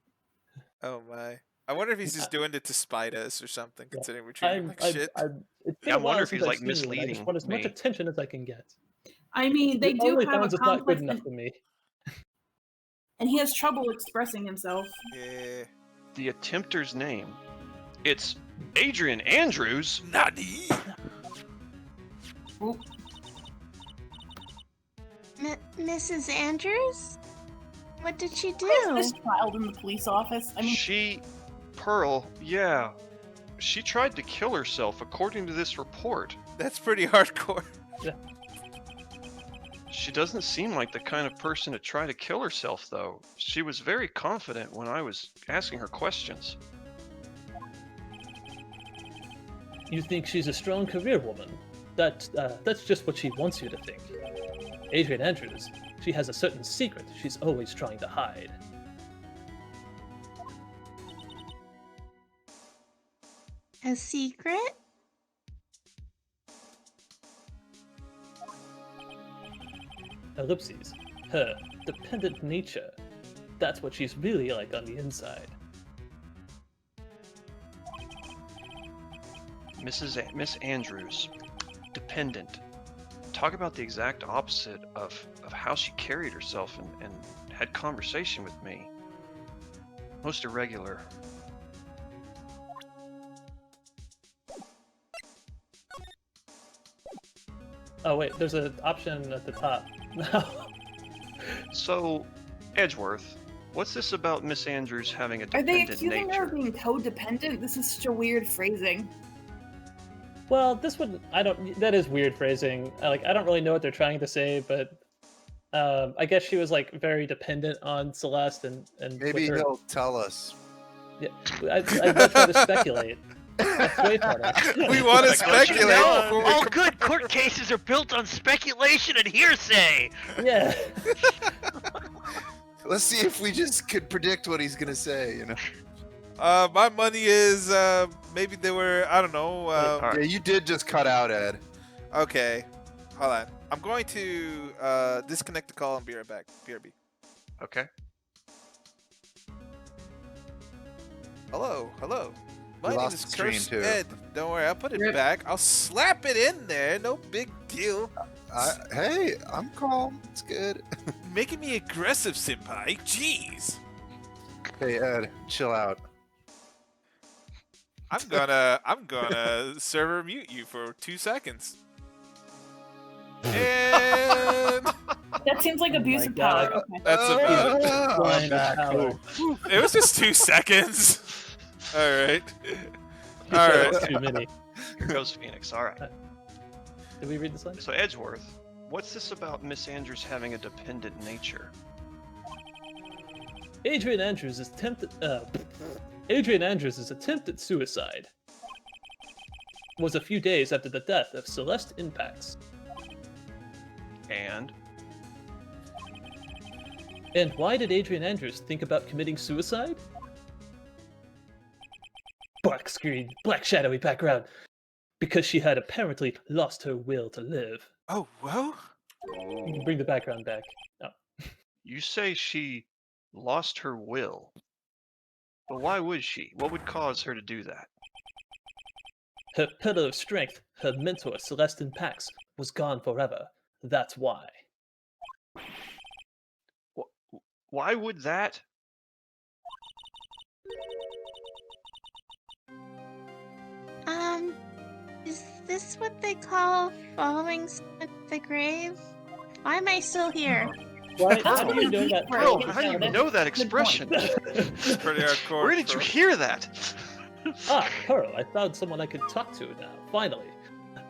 Oh my! I wonder if he's just doing it to spite us or something. Yeah. Considering we're treating him like shit. It's been Yeah, I a while wonder if since he's, I've like, seen you, and I misleading just want as much me. attention as I can get. I mean, they do Only have fans a is not good complex, enough for me. and he has trouble expressing himself. Yeah. The attempter's name. It's Adrian Andrews. Nani? Oop. Mrs. Andrews? What did she do? Why is this child in the police office? I mean, Pearl, yeah. She tried to kill herself, according to this report. That's pretty hardcore. She doesn't seem like the kind of person to try to kill herself, though. She was very confident when I was asking her questions. You think she's a strong career woman? That's just what she wants you to think. Adrian Andrews, she has a certain secret she's always trying to hide. A secret? Ellipses. Her dependent nature. That's what she's really like on the inside. Miss Andrews, dependent. Talk about the exact opposite of how she carried herself and had conversation with me. Most irregular. Oh wait, there's an option at the top. So, Edgeworth, what's this about Miss Andrews having a are they dependent accusing her of nature? being codependent? This is such a weird phrasing. Well, this would that is weird phrasing. I don't really know what they're trying to say, but I guess she was like very dependent on Celeste and Maybe with her, he'll tell us. Yeah, I will try to speculate. That's way better. We want to speculate. No, before we all good court cases are built on speculation and hearsay. Yeah. Let's see if we just could predict what he's gonna say. You know. My money is maybe they were, I don't know. Yeah, you did just cut out, Ed. Okay, hold on. I'm going to disconnect the call and be right back. BRB. Okay. Hello. My We name lost is the stream, Curse too. Ed. Don't worry, I'll put it Rip. back. I'll slap it in there. No big deal. Hey, I'm calm. It's good. Making me aggressive, senpai. Jeez. Hey, Ed, chill out. I'm gonna server mute you for 2 seconds. And That seems like abuse of God. power. Okay. that's a Blind back. power. It was just 2 seconds. All right. That's too many. Here goes Phoenix. All right. Did we read this line? So, Edgeworth, what's this about Miss Andrews having a dependent nature? Adrian Andrews' attempted suicide was a few days after the death of Celeste Impacts. And And why did Adrian Andrews think about committing suicide? Black screen, black shadowy background. Because she had apparently lost her will to live. Oh, well. You can bring the background back. Oh. you say she lost her will. But why would she? What would cause her to do that? Her pillar of strength, her mentor, Celeste Pax, was gone forever. That's why. Why would that? Is this what they call following someone to the grave? Why am I still here? Why That's how do what you know it that? is. Pearl, Right. how do you That's know that a good point. expression? It's pretty hardcore. Where did you bro. hear that? Ah, Pearl, I found someone I could talk to now, finally.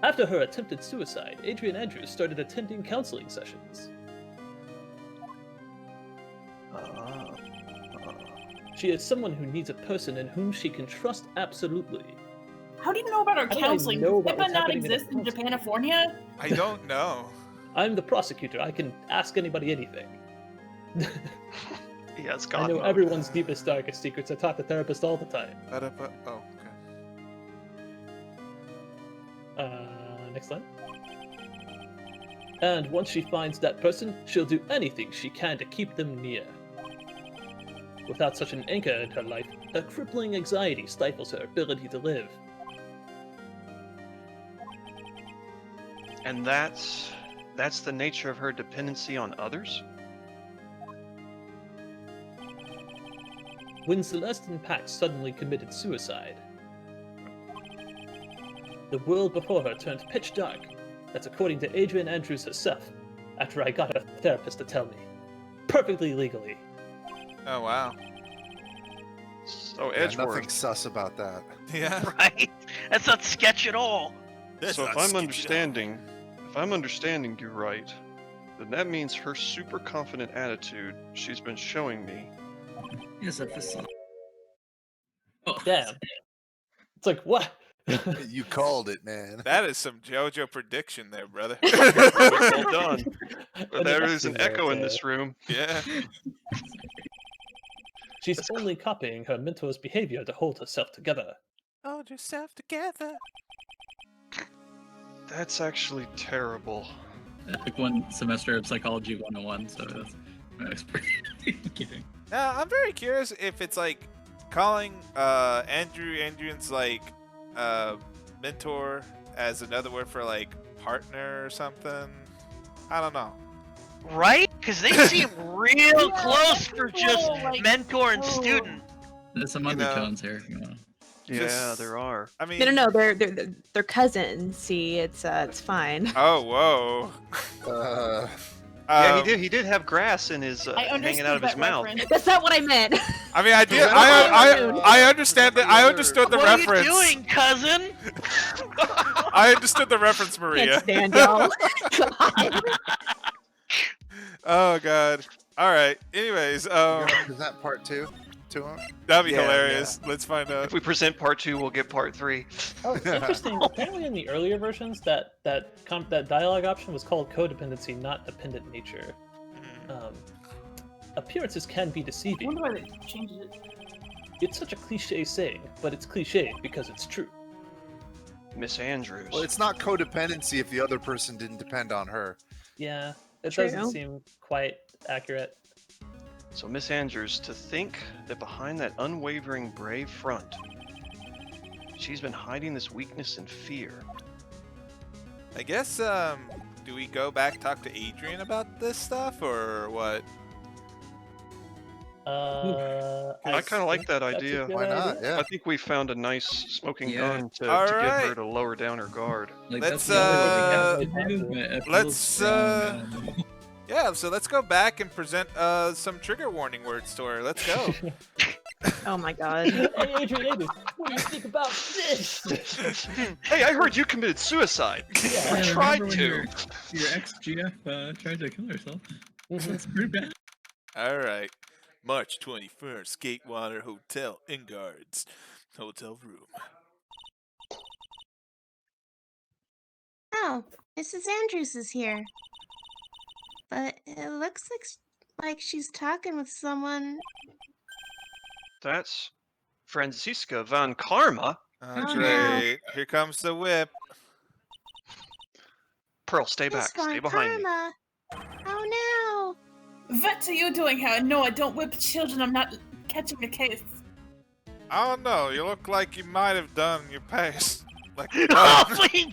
After her attempted suicide, Adrian Andrews started attending counseling sessions. She is someone who needs a person in whom she can trust absolutely. How do you know about our How do I counseling? know Does about what's HIPAA not happening in exist in counseling? Japanifornia? I don't know. I'm the prosecutor. I can ask anybody anything. He has I God know mode. everyone's deepest, darkest secrets are taught to therapists all the time. Oh, okay. Next line. And once she finds that person, she'll do anything she can to keep them near. Without such an anchor in her life, a crippling anxiety stifles her ability to live. And that's the nature of her dependency on others? When Celeste and Pax suddenly committed suicide, the world before her turned pitch dark. That's according to Adrian Andrews herself, after I got a therapist to tell me. Perfectly legally. Oh, wow. So Yeah, Edgeworth. nothing sus about that. Yeah. Right? That's not sketch at all. That's So not if I'm sketchy at understanding you right, then that means her super confident attitude she's been showing me. Is a facade. Oh, Damn. It's like, what? You called it, man. all. That is some JoJo prediction there, brother. Well done. But And there the is an next echo in there. this room. Yeah. She's only copying her mentor's behavior to hold herself together. Hold yourself together. That's actually terrible. I took one semester of Psychology 101, so that's my expert. Kidding. Now, I'm very curious if it's like calling Andrew's like mentor as another word for like partner or something. I don't know. Right? Because they seem real close for just mentor and student. There's some You know. undertones here. You know. Yeah, Just- there are. I mean, No, they're cousins. See, it's fine. Oh, whoa. Yeah, he did have grass in his I hanging out of his that mouth. reference. That's not what I meant. I mean, I did. Yeah. I understand that. I understood the What reference. are you doing, cousin? I understood the reference, Can't Maria. stand y'all. Oh God. All right. Anyways, Is that part 2 to him? that'd be Yeah, hilarious. Let's find If out. we present part 2, we'll get part 3. Oh, interesting. Apparently, in the earlier versions, that dialogue option was called codependency, not dependent nature. Appearances can be I deceiving. wonder why they changed it. It's such a cliche saying, but it's cliche because it's true. Miss Andrews. Well, it's not codependency if the other person didn't depend on her. Yeah, it True. doesn't seem quite accurate. So Miss Andrews, to think that behind that unwavering brave front, she's been hiding this weakness and fear. I guess. Do we go back talk to Adrian about this stuff or what? I kind of like that that's a idea. good Why not? idea. Yeah. I think we found a nice smoking Yeah. gun to All get her right. to lower down her guard. Like, Let's, that's the only thing we have to do, but it feels let's, strong, Yeah. So let's go back and present some trigger warning words to her. Let's go. Oh my god. Hey, Adrian, what do you think about this? Hey, I heard you committed suicide. Yeah. Or Yeah, tried remember when to. your ex-GF tried to kill herself. Mhm. That's pretty bad. All right. March 21st, Gatewater Hotel, Engarde's hotel room. Oh, Mrs. Andrews is here. But it looks like she's talking with someone. That's Franziska von Karma. Oh, Oh, great. Here comes the whip. Pearl, stay Miss back. Stay von behind me. Karma. Oh What are you doing here? No, I don't whip children. I'm not catching a case. I don't know. You look like you might have done your past. Like, Oh my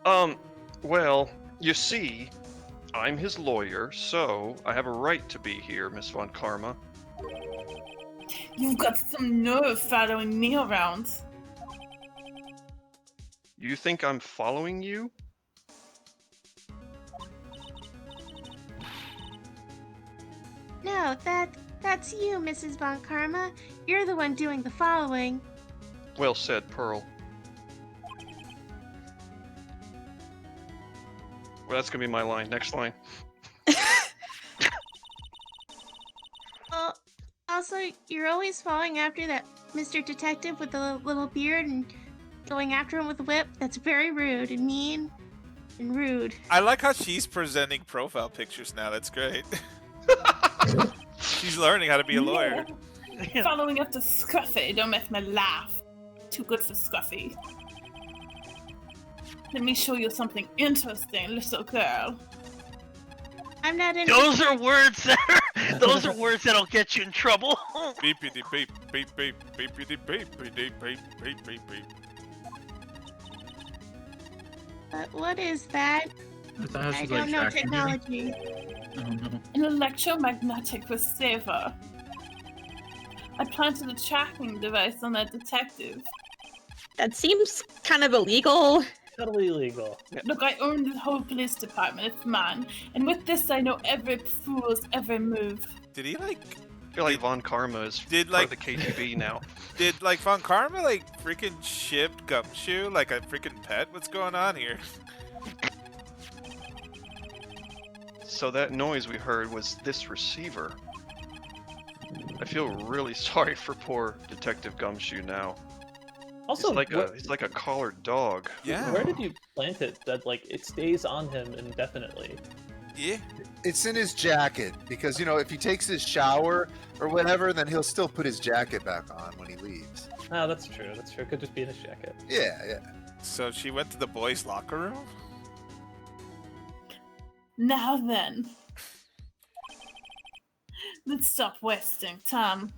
god! Well, you see, I'm his lawyer, so I have a right to be here, Miss von Karma. You've got some nerve following me around. You think I'm following you? no. No, that's you, Mrs. von Karma. You're the one doing the following. Well said, Pearl. Well, that's gonna be my line. Next line. Well, also, you're always following after that Mr. Detective with the little beard and going after him with a whip. That's very rude and mean. and rude. I like how she's presenting profile pictures now. That's great. She's learning how to be a lawyer. No. Following up to Scruffy, don't make me laugh. Too good for Scruffy. Let me show you something interesting, little girl. I'm not in. Those are words that'll get you in trouble. Beepity beep beep beep beepity beep beep beep beep beep beep. What is that? I don't know technology. I don't know. An electromagnetic receiver. I planted a tracking device on that detective. That seems kind of illegal. Totally illegal. Look, I own the whole police department. It's mine. And with this, I know every fool's every move. Did he like? I feel like Von Karma is Did, part like- of the KGB now. Did like Von Karma like freaking ship Gumshoe like a freaking pet? What's going on here? So that noise we heard was this receiver. I feel really sorry for poor Detective Gumshoe now. Also, He's like a collared dog. Yeah. where did you plant it that like it stays on him indefinitely? Yeah. It's in his jacket because if he takes his shower or whatever, then he'll still put his jacket back on when he leaves. Oh, that's true. That's true. It could just be in his jacket. Yeah. So she went to the boys' locker room. Now then. Let's stop wasting time.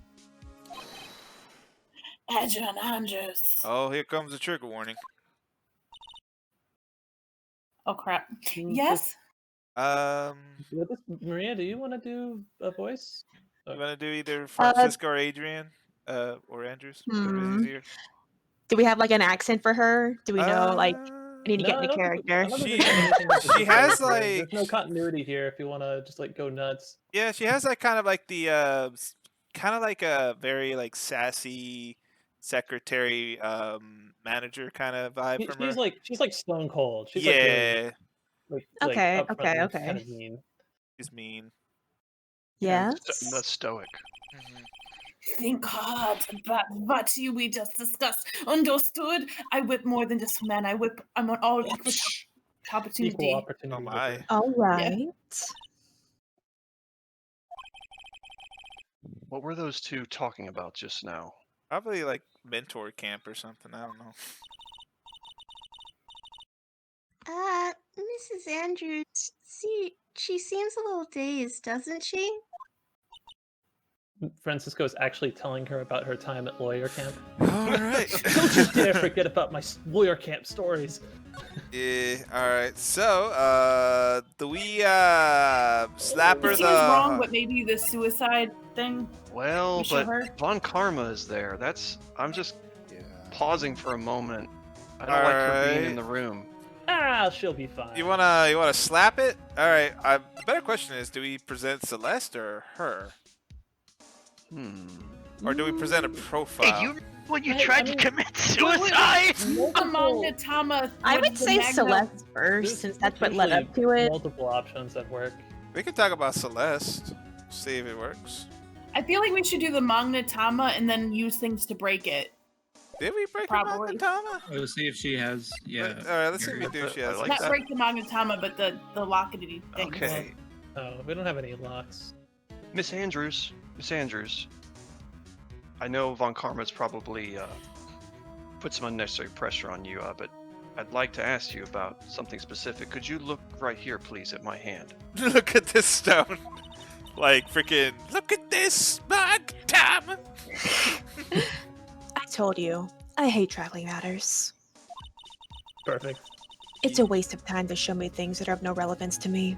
Adrian Andrews. Oh, here comes the trigger warning. Oh, crap. Mm, Yes? Maria, do you want to do a voice? You want to do either Francisco or Adrian, or Andrews? Whatever's easier. Do we have like an accent for her? Do we know like I need to get I into don't think- character? I don't think She- there's anything with she the has, character. like- There's no continuity here if you want to just like go nuts. Yeah, she has like kind of like the kind of like a very like sassy secretary manager kind of vibe from her. She's like stone cold. She's Yeah, like Okay, upfront okay, and okay. Kind of mean. she's mean. Yes. That's stoic. Think hard about what we just discussed. Understood? I whip more than just men. I'm on all equal opportunity. Equal opportunity. Oh my. All right. What were those two talking about just now? Probably like mentor camp or something. I don't know. Mrs. Andrews, she seems a little dazed, doesn't she? Francisco is actually telling her about her time at lawyer camp. All right. Don't you dare forget about my lawyer camp stories. Yeah. All right. So, do we slap her It seems wrong, the? but maybe the suicide thing. Well, You show but her? Von Karma is there. I'm just Yeah. pausing for a moment. I don't like her being in Alright. the room. Ah, she'll be fine. You wanna slap it? All right. The better question is, do we present Celeste or her, or do we present a profile? Hey, you when you Hey, tried I to mean- commit suicide? The Magnetama. I would the say Magna- Celeste first, There's since that's what led usually up to it. Multiple options at work. We can talk about Celeste. See if it works. I feel like we should do the Magnetama and then use things to break it. Did we break Probably. the Magnetama? We'll see if she has. Yeah. All right. Let's see if we area. do. If she I has. like Not that. break the Magnetama, but the lockety thing. Okay. Oh, we don't have any locks. Miss Andrews. I know Von Karma's probably put some unnecessary pressure on you, but I'd like to ask you about something specific. Could you look right here, please, at my hand? Look at this stone. Like freaking. Look at this Magnetama. I told you, I hate traveling matters. Perfect. It's a waste of time to show me things that are of no relevance to me.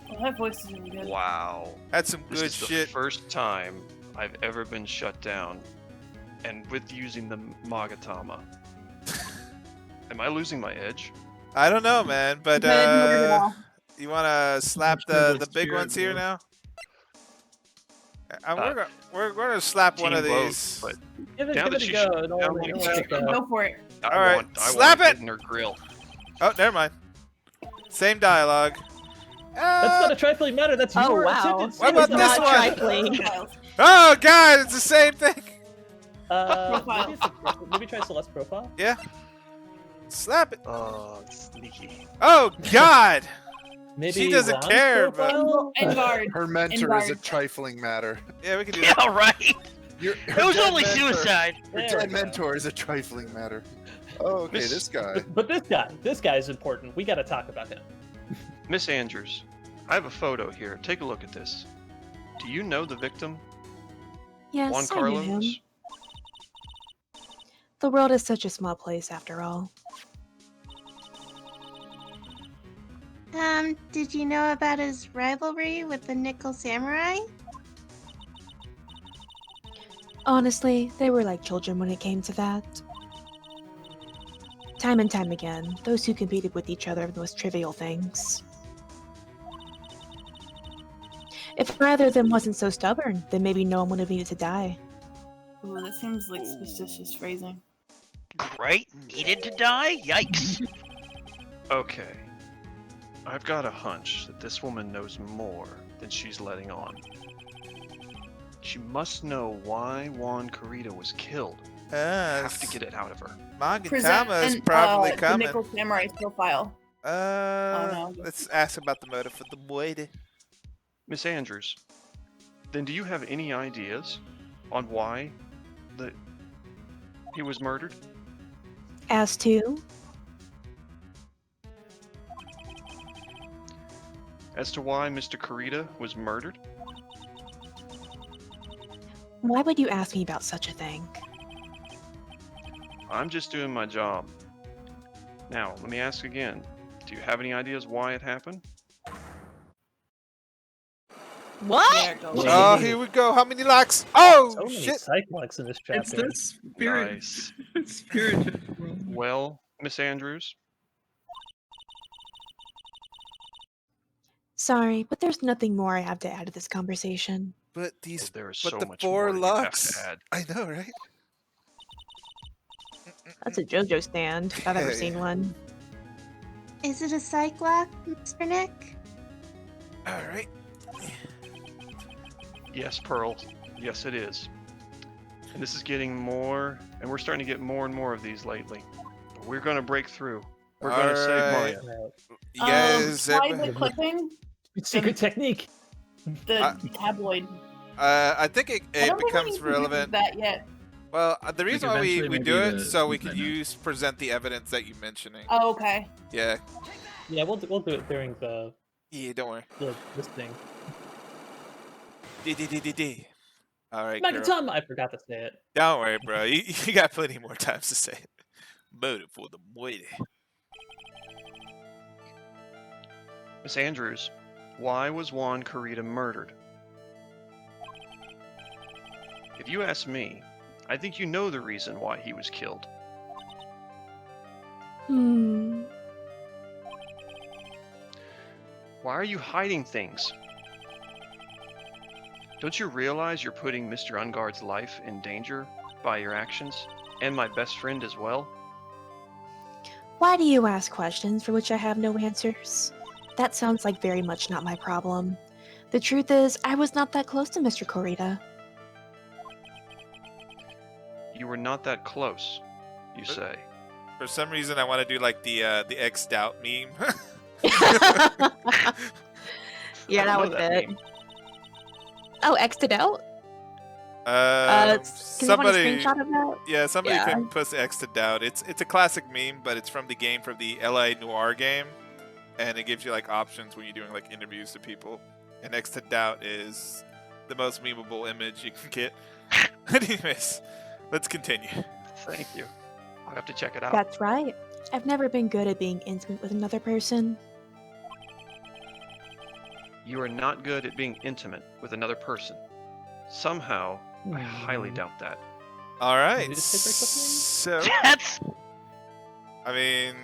Well, that voice is really good. Wow. That's some This good is the shit. first time I've ever been shut down, and with using the Magatama. Am I losing my edge? I don't know, man, but you wanna slap Which one the was big cheered, ones here bro? now? We're gonna slap one of Team vote, these. but Give it, Now give that it a she go. shut Don't down worry, like don't that. worry. Go for it. I All right, want slap to get it! in her grill. Oh, never mind. Same dialogue. That's not a trifling matter. That's Oh, your wow. sentence. What about It's this not one? trifling. Oh god, it's the same thing. Maybe try Celeste profile. Yeah. Slap it. Sneaky. Oh God! Maybe She doesn't Juan's care about. profile? Engarde. Her mentor is a Engarde. trifling matter. Yeah, we can do that. Yeah, right. Her It was dead only mentor- suicide. Her There dead we go. mentor is a trifling matter. Oh, okay, Miss- this guy. But this guy is important. We got to talk about him. Miss Andrews, I have a photo here. Take a look at this. Do you know the victim? Yes, Juan I knew him. Carlos? The world is such a small place after all. Did you know about his rivalry with the Nickel Samurai? Honestly, they were like children when it came to that. Time and time again, those who competed with each other over the most trivial things. If either of them wasn't so stubborn, then maybe no one would have needed to die. Ooh, that seems like suspicious phrasing. Right? Needed to die? Yikes. Okay. I've got a hunch that this woman knows more than she's letting on. She must know why Juan Carita was killed. Have to get it out of her. Magatama is probably the coming. Nickel Samurai's profile. no. Let's ask about the motive for the boy. Miss Andrews, then do you have any ideas on why he was murdered? As to, As to why Mr. Carita was murdered? why would you ask me about such a thing? I'm just doing my job. Now, let me ask again. Do you have any ideas why it happened? What? There it goes. Oh, here we go. How many locks? Oh, So many shit. psych locks in this It's chapter. the spirit. Nice. Spirit. Well, Miss Andrews, Sorry, but there's nothing more I have to add to this conversation. But these, there is but so the much four more you have locks. to add. I know, right? That's a JoJo stand, if I've ever Yeah, seen yeah. one. Is it a psych lock, Mr. Nick? All right. Yes, Pearl. Yes, it is. And this is getting more, and we're starting to get more and more of these lately. But we're going to break through. We're going to save Alright. Maya. You guys, why everybody- the clipping? Secret technique. The tabloid. I think it I don't think we becomes need to do relevant. that yet. Well, the reason why we eventually do maybe it the- so we the can Meetup. present the evidence that you're mentioning. Oh, okay. Yeah. Yeah, we'll do it during the Yeah, don't worry. this thing. D. All right, girl. Magatama, I forgot to say it. Don't worry, bro. You got plenty more times to say it. Motive for the boy. Miss Andrews, why was Juan Carita murdered? If you ask me, I think you know the reason why he was killed. Why are you hiding things? Don't you realize you're putting Mr. Engarde's life in danger by your actions? And my best friend as well? Why do you ask questions for which I have no answers? That sounds like very much not my problem. The truth is, I was not that close to Mr. Corita. You were not that close, you say. For some reason, I want to do like the X'd out meme. Yeah, I that don't would know that fit. meme. Oh, X'd it out? Can you somebody, screenshot of that? yeah, somebody Yeah. can post X'd out. It's a classic meme, but it's from the game, from the LA Noir game, and it gives you like options when you're doing like interviews to people. And X'd out is the most memeable image you can get. Anyways, let's continue. Thank you. I'll have to check it out. That's right. I've never been good at being intimate with another person. You are not good at being intimate with another person. Somehow, I highly doubt that. All right, you just take so That's I mean,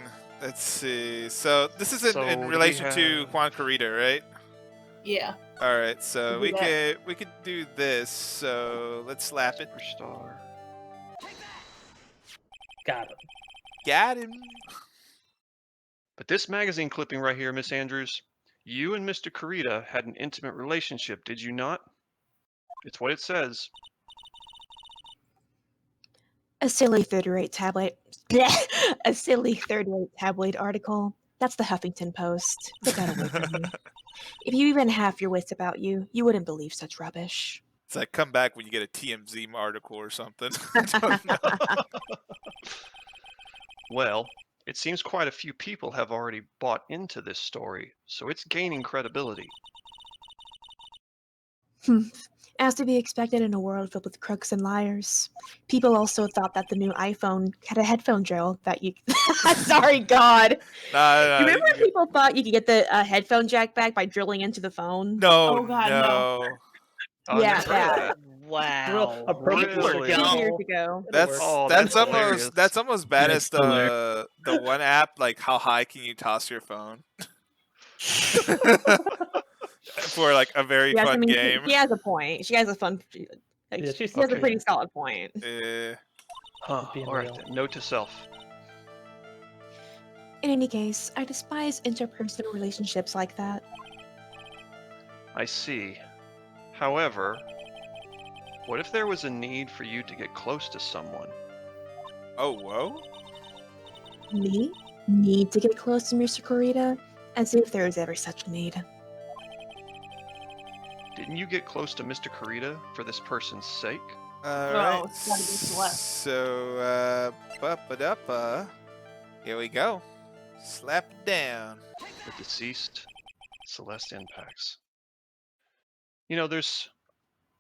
let's see. So this is in So do we relation to have- Juan Carita, right? Yeah. All right, so We'll do we could do this. So let's slap it. Superstar. Got him. Got him. But this magazine clipping right here, Miss Andrews, you and Mr. Carita had an intimate relationship, did you not? It's what it says. A silly third-rate tabloid. A silly third-rate tabloid article. That's the Huffington Post. Get that away from me. If you even half your wits about you, you wouldn't believe such rubbish. It's like come back when you get a TMZ article or something. I don't know. Well, it seems quite a few people have already bought into this story, so it's gaining credibility. As to be expected in a world filled with crooks and liars. People also thought that the new iPhone had a headphone drill that you... Sorry, God. Nah, Remember when people thought you could get the headphone jack back by drilling into the phone? No, Oh, God, no. Oh, Yeah, never heard of that. Wow. A perfect People are Really? A few years dumb. ago. That's Oh, that's that's hilarious. almost bad Yeah, as it's still the one app, like how high can you toss your phone? For like a very Yes, I fun mean, game. she has a point. She has a fun... Like, Yeah, she she's has a okay. pretty solid point. Huh, being all right, real. then. Note to self. In any case, I despise interpersonal relationships like that. I see. However, what if there was a need for you to get close to someone? Oh, whoa. Me? Need to get close to Mr. Kurita? As if there is ever such a need. Didn't you get close to Mr. Kurita for this person's sake? Alright. it's gotta be Celeste. So, ba-ba-da-ba. Here we go. Slap it down. The deceased, Celeste Impacts. You know,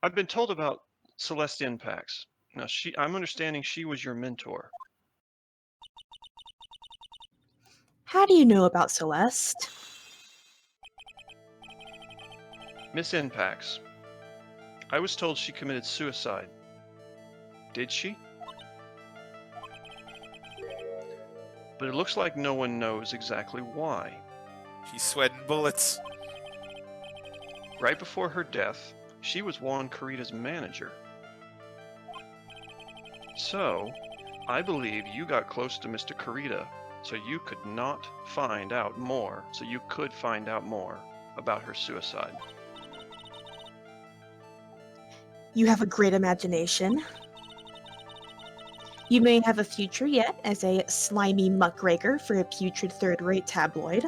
I've been told about Celeste Impacts. Now, I'm understanding she was your mentor. How do you know about Celeste? Miss Impacts. I was told she committed suicide. Did she? But it looks like no one knows exactly why. She's sweating bullets. Right before her death, she was Juan Kurita's manager. So, I believe you got close to Mr. Kurita so you could find out more about her suicide. You have a great imagination. You may have a future yet as a slimy muckraker for a putrid third-rate tabloid.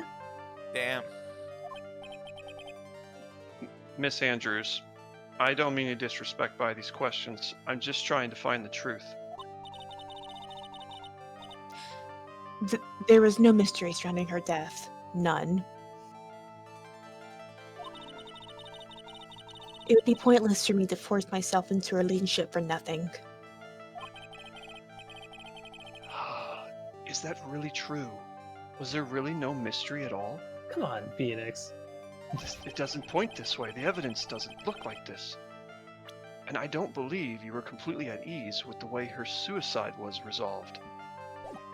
Damn. Miss Andrews, I don't mean to disrespect by these questions. I'm just trying to find the truth. There was no mystery surrounding her death. None. It would be pointless for me to force myself into a relationship for nothing. Is that really true? Was there really no mystery at all? Come on, Phoenix. It doesn't point this way. The evidence doesn't look like this. And I don't believe you were completely at ease with the way her suicide was resolved.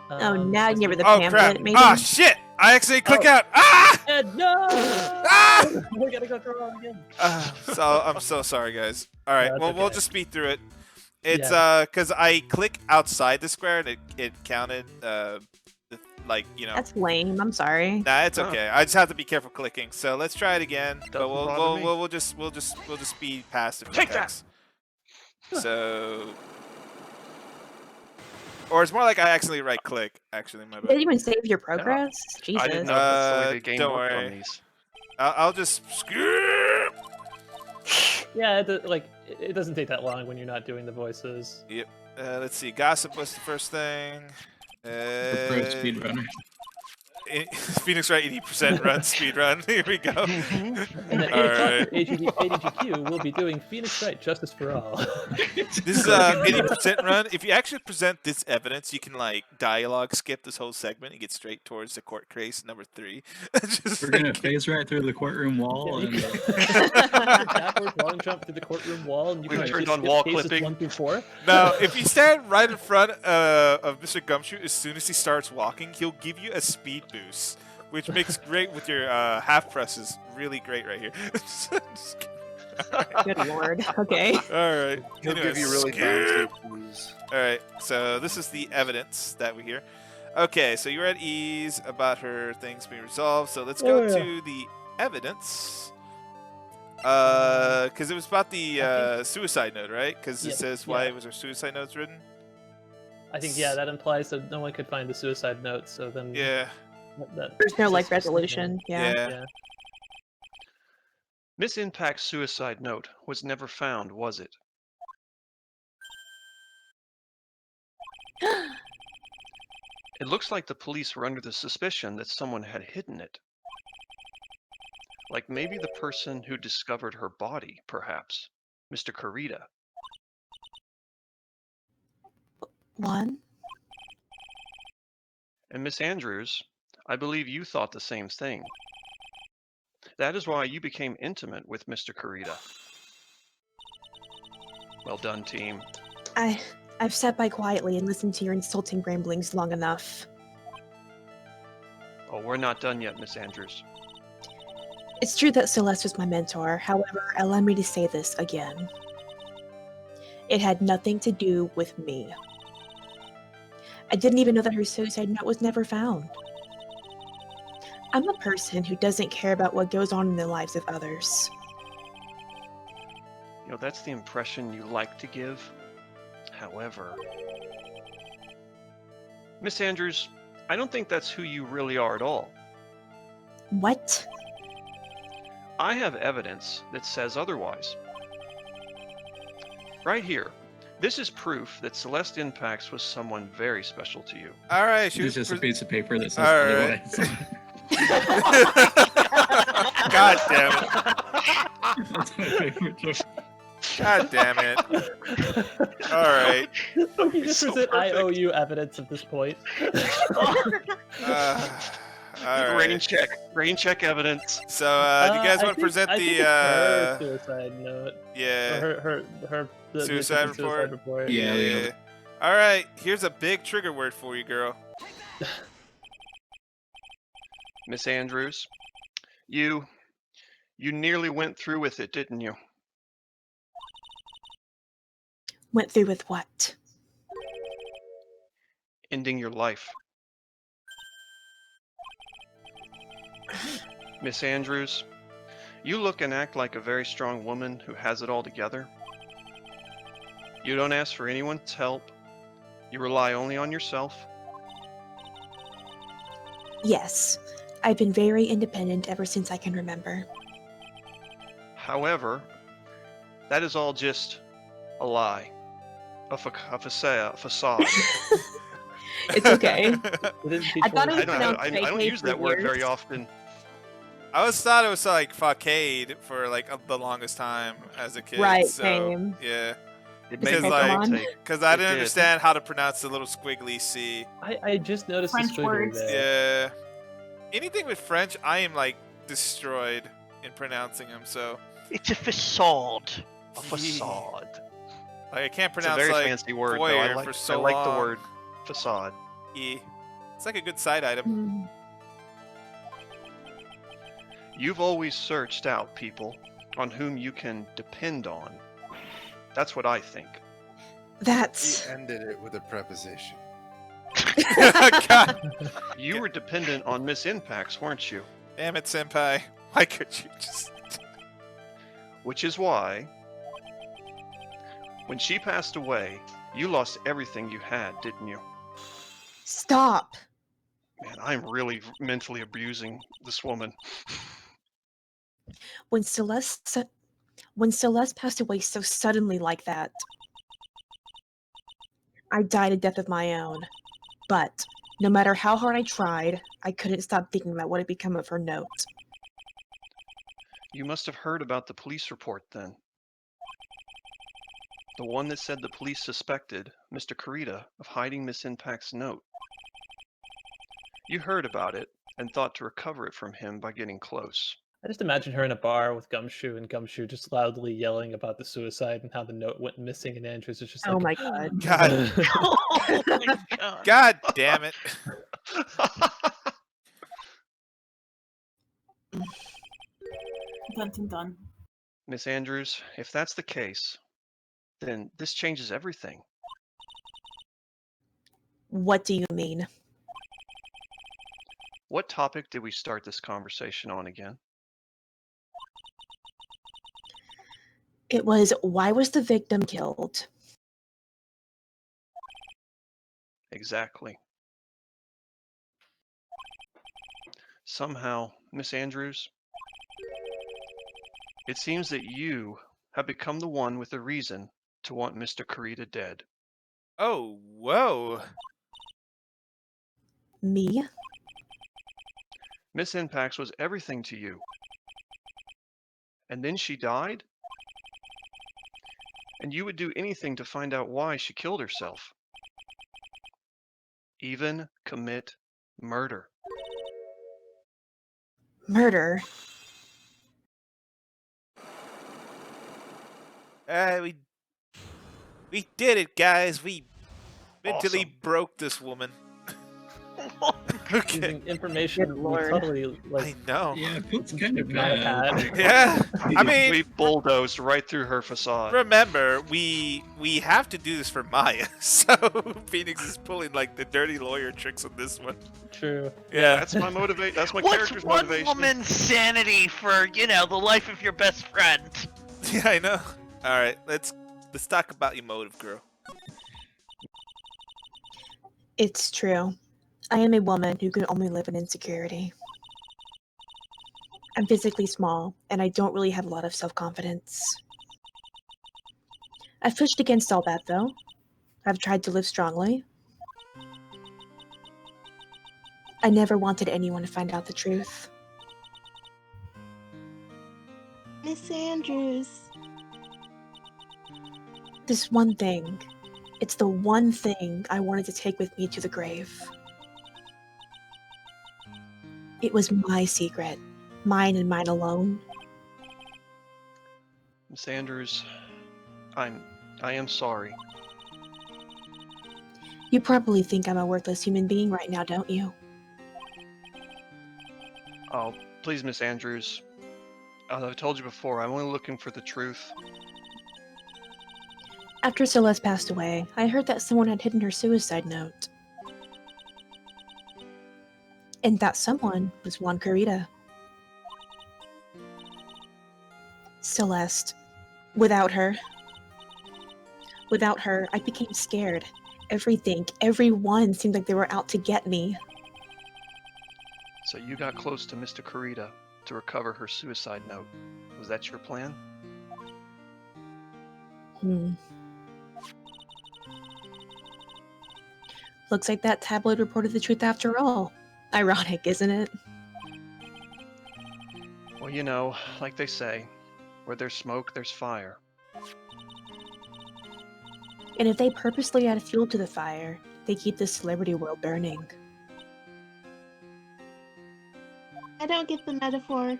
Oh, now you give her the Oh, pamphlet, crap. maybe? Ah, shit! I accidentally click Oh. out. Ah! No! Ah! We gotta go through it again. I'm so sorry, guys. All right, No, it's well, we'll okay. just speed through it. It's Yeah. because I click outside the square and it counted like That's lame. I'm sorry. Nah, it's Huh. okay. I just have to be careful clicking. So let's try it again. But Doesn't bother me. we'll just speed past the Take that! text. So, or it's more like I accidentally right click. Actually, my Did bad. you even save your progress? Jesus. I didn't know that's the way the game don't worked worry. on these. I'll just skip. Yeah, it doesn't take that long when you're not doing the voices. Yep. Let's see. Gossip was the first thing. The pro speedrunner. Phoenix Wright 80% run speedrun. Here we go. And then All 8 o'clock right. for ADGQ, we'll be doing Phoenix Wright Justice for All. This is 80% run. If you actually present this evidence, you can like dialogue skip this whole segment and get straight towards the court case number 3. Just We're gonna like- phase right through the courtroom wall Yeah, you and can backwards long jump through the courtroom wall, and you We can turned actually on skip wall cases clipping. 1 through 4. Now, if you stand right in front of Mr. Gumshoe, as soon as he starts walking, he'll give you a speed boost, which makes great with your half presses. Really great right here. Just kidding. Good lord. Okay. All right. He'll give Anyways, you really skip. bouncy clues. All right, so this is the evidence that we hear. Okay, so you're at ease about her things being resolved. So let's go Oh, yeah. to the evidence. Because it was about the suicide note, right? Because it Yep, says why yeah. was her suicide notes written? I think that implies that no one could find the suicide note. So then Yeah. There's no like that's just- resolution. Yeah. Yeah. Miss Impact's suicide note was never found, was it? It looks like the police were under the suspicion that someone had hidden it. Like maybe the person who discovered her body, perhaps. Mr. Kurita. One. And Miss Andrews, I believe you thought the same thing. That is why you became intimate with Mr. Kurita. Well done, team. I've sat by quietly and listened to your insulting ramblings long enough. Oh, we're not done yet, Miss Andrews. It's true that Celeste was my mentor. However, allow me to say this again. It had nothing to do with me. I didn't even know that her suicide note was never found. I'm a person who doesn't care about what goes on in the lives of others. You know, that's the impression you like to give. However, Miss Andrews, I don't think that's who you really are at all. What? I have evidence that says otherwise. Right here. This is proof that Celeste Impacts was someone very special to you. All right, she It's was just a piece of paper that says All right. otherwise. God damn it. That's my favorite joke. God damn it. All right. You just So present I owe perfect. you evidence at this point. All Rain right. check. Rain check evidence. So, do you guys want to present I think the it's her suicide note? Or yeah, her the suicide assistant report? report. Yeah, yeah. All right, here's a big trigger word for you, girl. Miss Andrews, you nearly went through with it, didn't you? Went through with what? Ending your life. Miss Andrews, you look and act like a very strong woman who has it all together. You don't ask for anyone's help. You rely only on yourself. Yes. I've been very independent ever since I can remember. However, that is all just a lie. A facade. It's okay. It is I thought it was I pronounced don't use that word very years. often. I always thought it was like facade for like the longest time as a kid. Right, so, same. Yeah, It Because, made like, me take. because I It didn't did. understand how to pronounce the little squiggly C. I just noticed French the squiggly words. there. Yeah. Anything with French, I am like destroyed in pronouncing them. So It's a facade. A facade. like I can't It's a pronounce very like fancy word, though. voyeur for I so like the long. word facade. E. It's like a good side item. Hmm. You've always searched out people on whom you can depend on. That's what I think. That's... He ended it with a preposition. God You were dependent on Miss Impacts, weren't you? damn it, senpai. Why could you just? Which is why, when she passed away, you lost everything you had, didn't you? Stop. Man, I'm really mentally abusing this woman. When Celeste passed away so suddenly like that, I died a death of my own. But no matter how hard I tried, I couldn't stop thinking about what had become of her note. You must have heard about the police report then. The one that said the police suspected Mr. Kurita of hiding Miss Impact's note. You heard about it and thought to recover it from him by getting close. I just imagine her in a bar with Gumshoe and Gumshoe just loudly yelling about the suicide and how the note went missing, and Andrews is just like, Oh my god. God, Oh my god. God damn it. Dun dun dun. Miss Andrews, if that's the case, then this changes everything. What do you mean? What topic did we start this conversation on again? It was, why was the victim killed? Exactly. Somehow, Miss Andrews, it seems that you have become the one with the reason to want Mr. Kurita dead. Oh, whoa. Me? Miss Impax was everything to you. And then she died? And you would do anything to find out why she killed herself. Even commit murder. Murder? We did it, guys. We mentally Awesome. broke this woman. Okay. Using information Good we lord. totally I like know. Yeah, it's kind of should not have bad. had. Yeah. I mean, We bulldozed right through her facade. remember, we have to do this for Maya. So Phoenix is pulling like the dirty lawyer tricks on this one. True. Yeah. That's my motivate. That's my What's character's one motivation. woman's sanity for, the life of your best friend? Yeah, I know. All right, let's talk about your motive, girl. It's true. I am a woman who can only live in insecurity. I'm physically small, and I don't really have a lot of self-confidence. I've pushed against all that, though. I've tried to live strongly. I never wanted anyone to find out the truth. Miss Andrews. This one thing. It's the one thing I wanted to take with me to the grave. It was my secret. Mine and mine alone. Miss Andrews, I am sorry. You probably think I'm a worthless human being right now, don't you? Oh, please, Miss Andrews. As I've told you before, I'm only looking for the truth. After Celeste passed away, I heard that someone had hidden her suicide note. And that someone was Juan Kurita. Celeste. Without her, I became scared. Everything, everyone seemed like they were out to get me. So you got close to Mr. Kurita to recover her suicide note. Was that your plan? Looks like that tabloid reported the truth after all. Ironic, isn't it? Well, like they say, where there's smoke, there's fire. And if they purposely add fuel to the fire, they keep the celebrity world burning. I don't get the metaphor.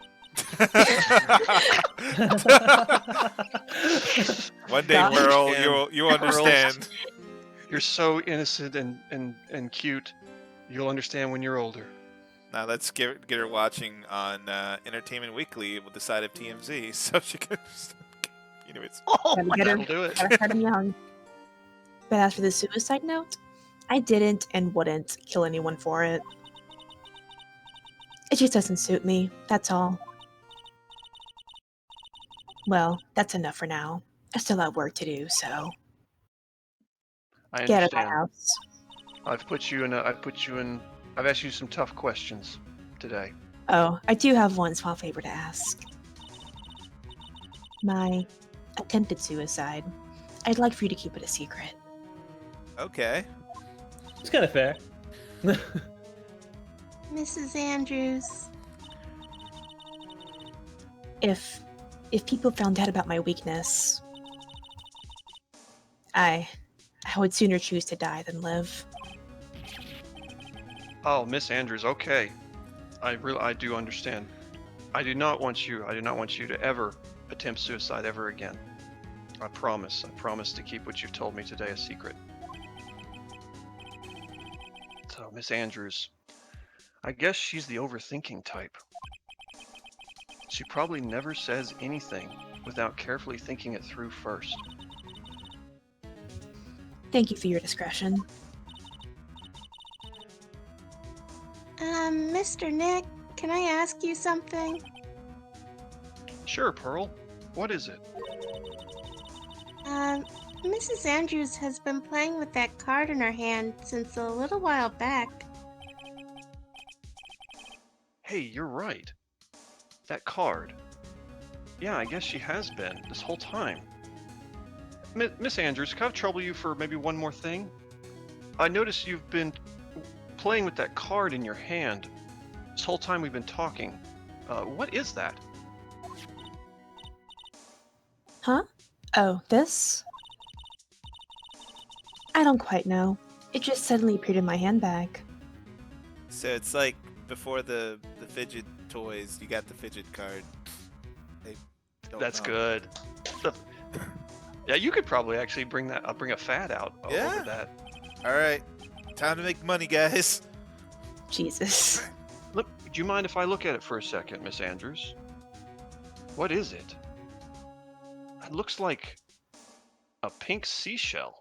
One day, God. Pearl, you'll understand. You're so innocent and cute. You'll understand when you're older. Now let's get her watching on Entertainment Weekly with the side of TMZ, so she can. Anyways. Oh, Gotta get her, That'll do it. gotta start 'em young. But as for the suicide note, I didn't and wouldn't kill anyone for it. It just doesn't suit me, that's all. Well, that's enough for now. I still have work to do, so I get out of my understand. house. I've asked you some tough questions today. Oh, I do have one small favor to ask. My attempted suicide. I'd like for you to keep it a secret. Okay. It's kind of fair. Mrs. Andrews. If people found out about my weakness, I would sooner choose to die than live. Oh, Miss Andrews, okay. I do understand. I do not want you to ever attempt suicide ever again. I promise to keep what you've told me today a secret. So, Miss Andrews, I guess she's the overthinking type. She probably never says anything without carefully thinking it through first. Thank you for your discretion. Mr. Nick, can I ask you something? Sure, Pearl. What is it? Mrs. Andrews has been playing with that card in her hand since a little while back. Hey, you're right. That card. Yeah, I guess she has been this whole time. Miss Andrews, can I trouble you for maybe one more thing? I noticed you've been playing with that card in your hand this whole time we've been talking. What is that? Huh? Oh, this? I don't quite know. It just suddenly appeared in my handbag. So it's like before the fidget toys, you got the fidget card. That's good. Yeah, you could probably actually bring a fad out over that. All right, time to make money, guys. Jesus. Look, do you mind if I look at it for a second, Miss Andrews? What is it? It looks like a pink seashell.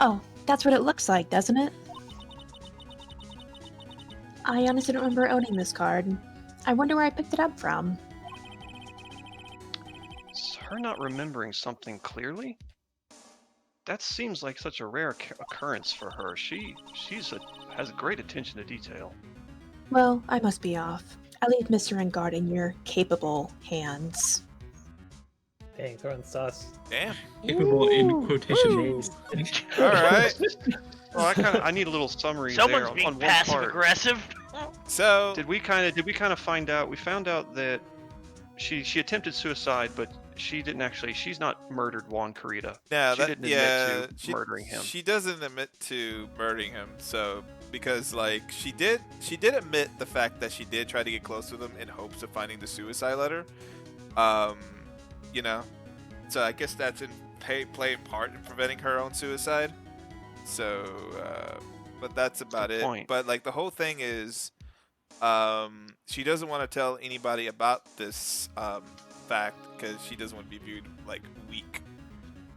Oh, that's what it looks like, doesn't it? I honestly don't remember owning this card. I wonder where I picked it up from. Is her not remembering something clearly? That seems like such a rare occurrence for her. Has great attention to detail. Well, I must be off. I leave Mr. Engarde in your capable hands. Dang, throwing sauce. Damn. Capable in quotation marks. All right. Well, I need a little summary Someone's there being on one passive part. aggressive. So Did we kind of find out? We found out that she attempted suicide, but she's not murdered Juan Carita. no, She didn't admit to she, murdering him. She doesn't admit to murdering him. So because like she did admit the fact that she did try to get close with him in hopes of finding the suicide letter. You know, so I guess that's playing part in preventing her own suicide. So, but that's about it. Point. But like the whole thing is, she doesn't want to tell anybody about this fact because she doesn't want to be viewed like weak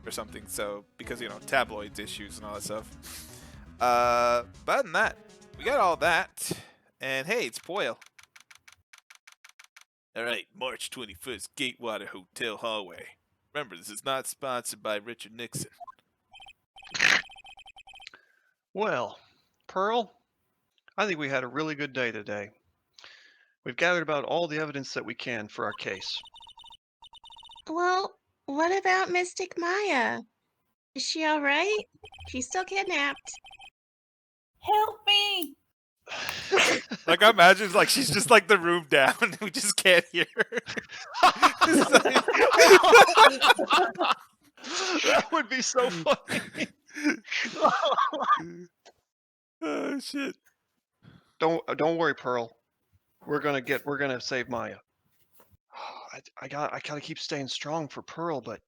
or something. So because tabloids issues and all that stuff. But other than that, we got all that, and hey, it's Poyle. All right, March 21st, Gatewater Hotel hallway. Remember, this is not sponsored by Richard Nixon. Well, Pearl, I think we had a really good day today. We've gathered about all the evidence that we can for our case. Well, what about Mystic Maya? Is she alright? She's still kidnapped. Help me! Like I imagine, like she's just like the room down, and we just can't hear her. That would be so funny. Oh shit! Don't worry, Pearl. We're gonna save Maya. I gotta keep staying strong for Pearl, but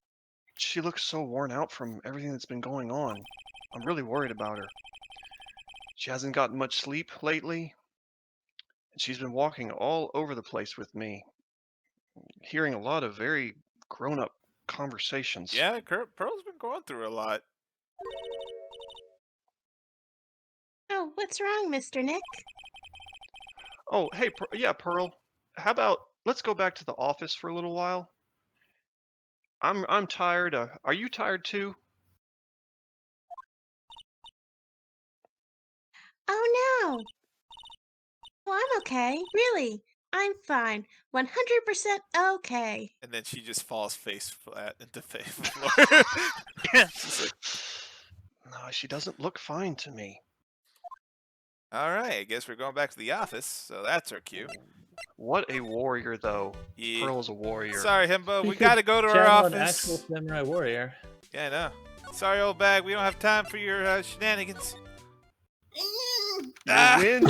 she looks so worn out from everything that's been going on. I'm really worried about her. She hasn't gotten much sleep lately, and she's been walking all over the place with me, hearing a lot of very grown-up conversations. Yeah, Pearl's been going through a lot. Oh, what's wrong, Mr. Nick? Oh, hey, Pearl. How about let's go back to the office for a little while? I'm tired. Are you tired too? Oh no! Well, I'm okay. Really. I'm fine. 100% okay. And then she just falls face flat into the floor. She's like, No, she doesn't look fine to me. all right, I guess we're going back to the office. So that's our cue. What a warrior, though. Yeah. Pearl is a warrior. Sorry, Himbo, we could gotta go to our channel an office. actual samurai warrior. Yeah, I know. Sorry, old bag, we don't have time for your shenanigans. You Ah! win.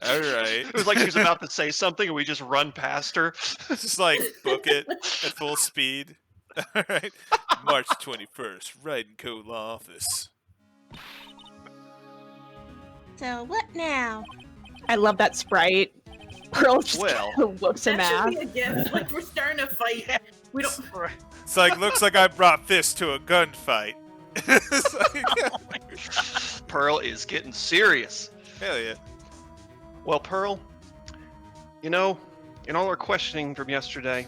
All right. It was like she was about to say something, and we just run past her. Just like book it at full speed. All right. March 21st, Wright & Co. Law Office. So, what now? I love that sprite. Pearl just Well, whoops him That ass. should be a gift. Like we're starting a fight. We don't. It's like, looks like I brought fists to a gunfight. It's like, Pearl is getting serious. hell yeah. Well, Pearl, you know, in all our questioning from yesterday,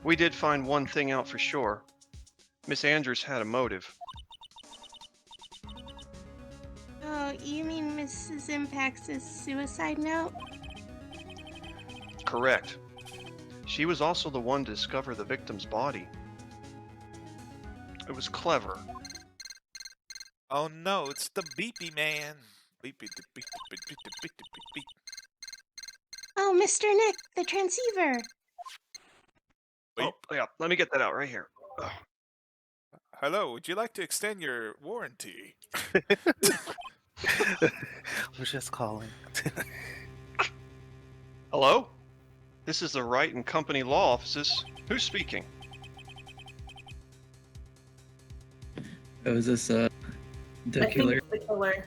we did find one thing out for sure. Miss Andrews had a motive. Oh, you mean Mrs. Impax's suicide note? Correct. She was also the one to discover the victim's body. It was clever. Oh no, it's the beepy man. Beep, beep, beep, beep, beep, beep, beep, beep, beep. Oh, Mr. Nick, the transceiver. Wait. Oh, yeah, let me get that out right here. Ugh. Hello, would you like to extend your warranty? We're just calling. Hello? This is the Wright and Company law offices. Who's speaking? Oh, is this I the think killer? it's the killer.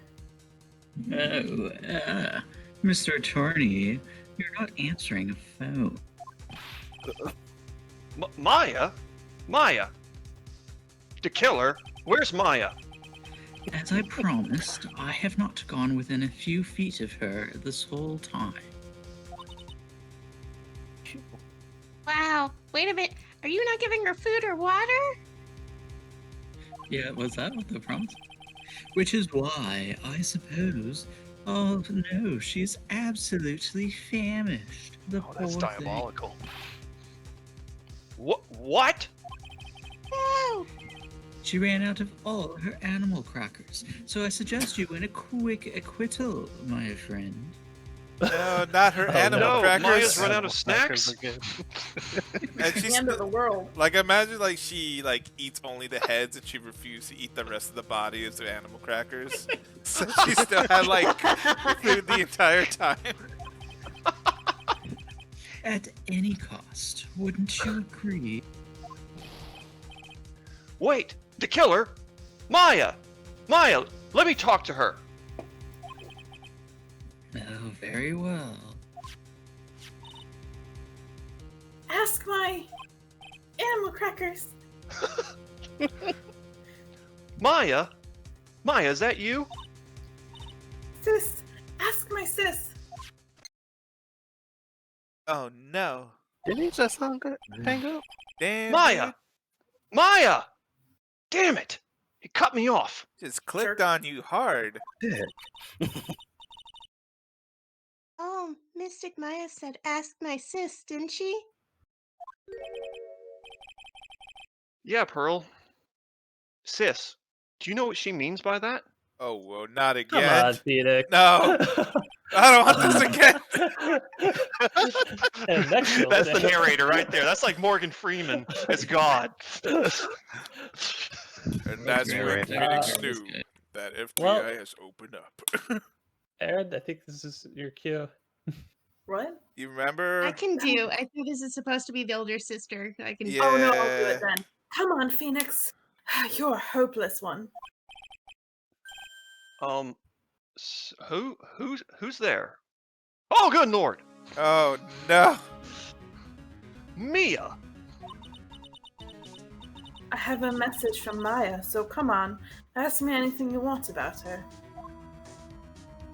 Oh, Mr. Attorney, you're not answering a phone. Maya? Maya? The killer? Where's Maya? As I promised, I have not gone within a few feet of her this whole time. Wow, wait a minute. Are you not giving her food or water? Yeah, was that what the promise? Which is why, I suppose... Oh no, she's absolutely famished. The Oh, that's poor diabolical. What? No. She ran out of all her animal crackers, so I suggest you win a quick acquittal, my friend. No, not her animal no, crackers. Maya's run out of snacks. And It's she's the end of the world. like, imagine like she like eats only the heads and she refused to eat the rest of the body as the animal crackers. So she still had like food the entire time. At any cost, wouldn't you agree? Wait, the killer? Maya! Maya, let me talk to her. Oh, very well. Ask my animal crackers. Maya? Maya, is that you? Sis, ask my sis. Oh no. Didn't he just hang up? Damn. Maya! Maya! Damn it! He cut me off. Dude, just clicked on you hard. Oh, Mystic Maya said ask my sis, didn't she? Yeah, Pearl. Sis, do you know what she means by that? Oh, whoa, not Come again. on, Phoenix. No. I don't want this again. And next one. That's the narrator right there. That's like Morgan Freeman as God. And that's Okay, when right. Phoenix This knew guy. that FBI Well- has opened up. Aaron, I think this is your cue. What? You remember? I can do. I think this is supposed to be the older sister. I can. Yeah. Oh no, I'll do it then. Come on, Phoenix. You're a hopeless one. Who's there? Oh, good lord, Oh no. Mia. I have a message from Maya, so come on. Ask me anything you want about her.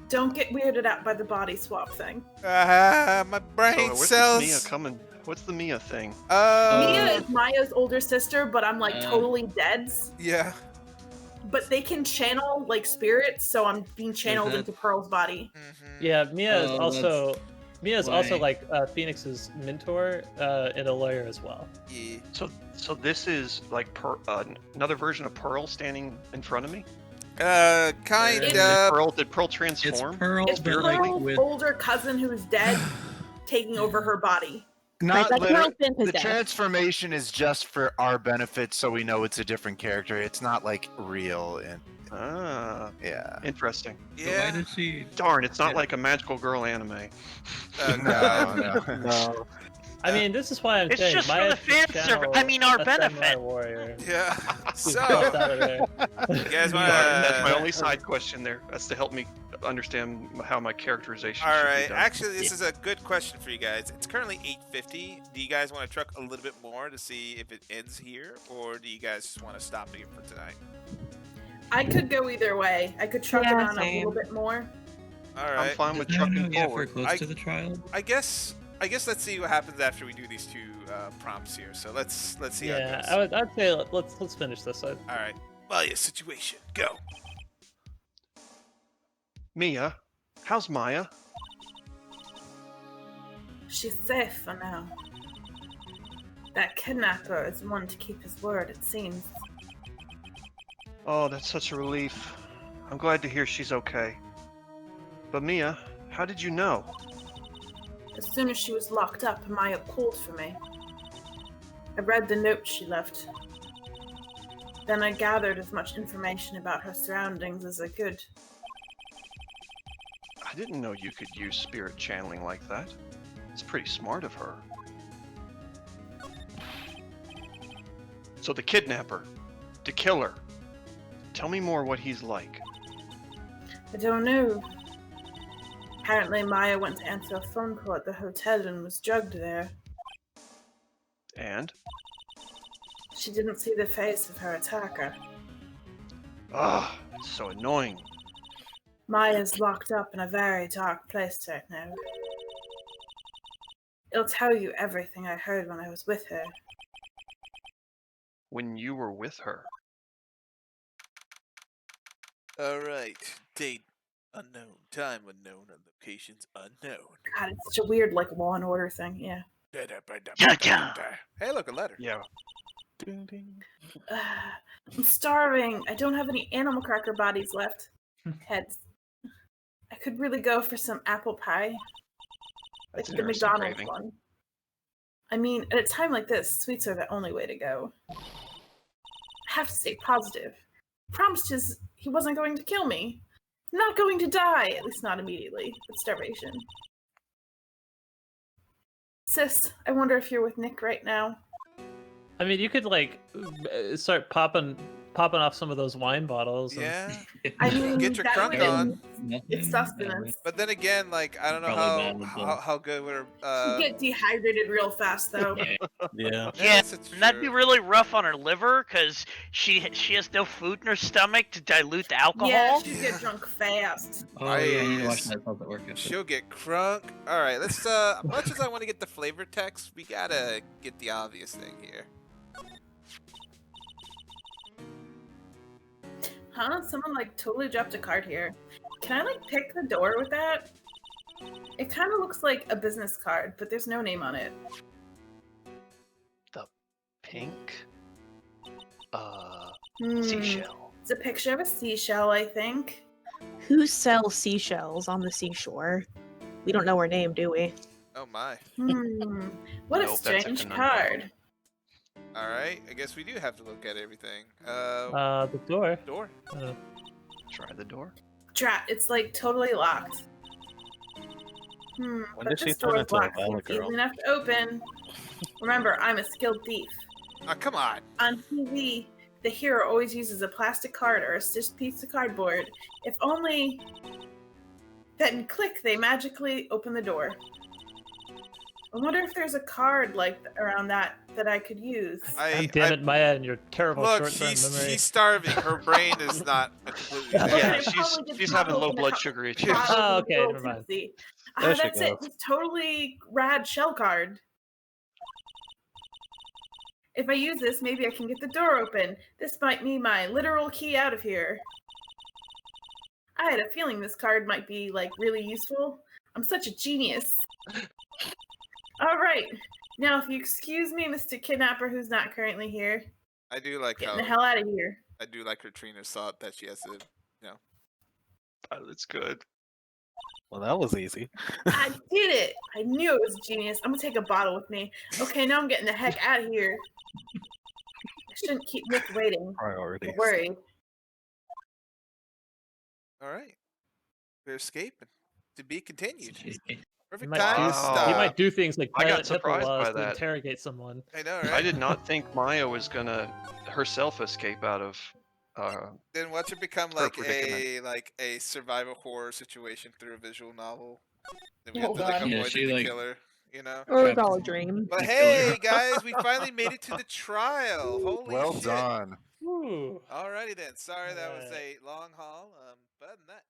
Don't get weirded out by the body swap thing. My brain So where's cells. this Mia coming? What's the Mia thing? Mia is Maya's older sister, but I'm like totally deads. Yeah. But they can channel like spirits, so I'm being channeled that- into Pearl's body. Mm-hmm. Yeah, Mia is Oh, also why? like Phoenix's mentor and a lawyer as well. Yeah. So this is like another version of Pearl standing in front of me. Kind Did of. Pearl It's transform? Pearl, It's but like Pearl's with older cousin who's dead taking over her body. Not like literally. Pearl's been The possessed. transformation is just for our benefit, so we know it's a different character. It's not like real, and Ah, yeah. interesting. why Yeah. does she? Darn, it's not like a magical girl anime. God. No. I mean, this is why I'm It's saying just for Maya the fan should service. I channel mean, our a samurai benefit. warrior. Yeah. who's So, just out of there. you guys want That's my to? only side question there. That's to help me understand how my characterization All should right. be done. Actually, this is a good question for you guys. It's currently 8:50. Do you guys want to truck a little bit more to see if it ends here, or do you guys just want to stop it for tonight? I could go either way. I could truck Yeah, it on a same. little bit more. All I'm right. fine with No, trucking yeah, forward. for close to the trial. I guess let's see what happens after we do these two prompts here. So let's see how it goes. I'd say let's finish this. All right. Maya, situation. Go. Mia, how's Maya? She's safe for now. That kidnapper is one to keep his word, it seems. Oh, that's such a relief. I'm glad to hear she's okay. But Mia, how did you know? As soon as she was locked up, Maya called for me. I read the note she left. Then I gathered as much information about her surroundings as I could. I didn't know you could use spirit channeling like that. It's pretty smart of her. So the kidnapper, the killer. Tell me more what he's like. I don't know. Apparently Maya went to answer a phone call at the hotel and was drugged there. And? She didn't see the face of her attacker. Ah, it's so annoying. Maya's locked up in a very dark place right now. It'll tell you everything I heard when I was with her. When you were with her. All right. Date unknown, time unknown, and locations unknown. God, it's such a weird, like, Law and Order thing, yeah. Hey, look, a letter. Yeah. I'm starving. I don't have any animal cracker bodies left. Heads. I could really go for some apple pie. That's Like the interesting McDonald's craving. one. I mean, at a time like this, sweets are the only way to go. I have to stay positive. He promised he wasn't going to kill me. I'm not going to die, at least not immediately, with starvation. Sis, I wonder if you're with Nick right now. I mean, you could like start popping off some of those wine bottles. Yeah. I mean, Get your that crunk would- on. It's sustenance. But then again, like, I don't know Probably how good we're. You get dehydrated real fast, though. Yeah. Yeah, that's that'd be true. really rough on her liver because she has no food in her stomach to dilute the alcohol. Yeah, she get drunk fast. Oh yeah, you need to watch Nice. that at work. She'll get crunk. All right, let's. Much as I want to get the flavor text, we gotta get the obvious thing here. Huh? Someone like totally dropped a card here. Can I like pick the door with that? It kind of looks like a business card, but there's no name on it. The pink? Hmm. Seashell. It's a picture of a seashell, I think. Who sells seashells on the seashore? We don't know her name, do we? Oh my. What a Nope, that's a strange conundrum. card. All right, I guess we do have to look at everything. The door. Door. Try the door. Drat, it's like totally locked. When But did she this turn door is into a locked. valley It's girl? easy enough to open. Remember, I'm a skilled thief. Oh, come on. On TV, the hero always uses a plastic card or a stitched piece of cardboard. If only... Then click, they magically open the door. I wonder if there's a card like around that I could use. God damn it, Maya, and your terrible Look, short-term memory. she's starving. Her brain is not completely. Yeah, It probably did she's pop having low open a blood couple sugar issues. bottles Oh, of okay, Gold never mind. Tipsy. There she That's it. goes. It's totally rad shell card. If I use this, maybe I can get the door open. This might be my literal key out of here. I had a feeling this card might be, like, really useful. I'm such a genius. Alright. Now, if you excuse me, Mr. Kidnapper, who's not currently here, I do like getting how the hell out of here. I do like her trainer thought that she has to, That's good. Well, that was easy. I did it! I knew it was genius. I'm gonna take a bottle with me. Okay, now I'm getting the heck out of here. I shouldn't keep Nick waiting. Priorities. I'm worried. All right, we're escaping. To be continued. He Perfect might, time to do, stop. he might do things like I got pilot HIPAA surprised laws by to that. interrogate someone. I know, right? I did not think Maya was gonna herself escape out of. Then watch it become her like predicament. a survival horror situation through a visual novel. Then we Oh, have to like God. Yeah, avoid she, the like- killer, you know. Or it's all a dream. But hey, guys, we finally made it to the trial. Holy Well shit! done. Woo. Alrighty then. Sorry that was Alright. a long haul. But other than that.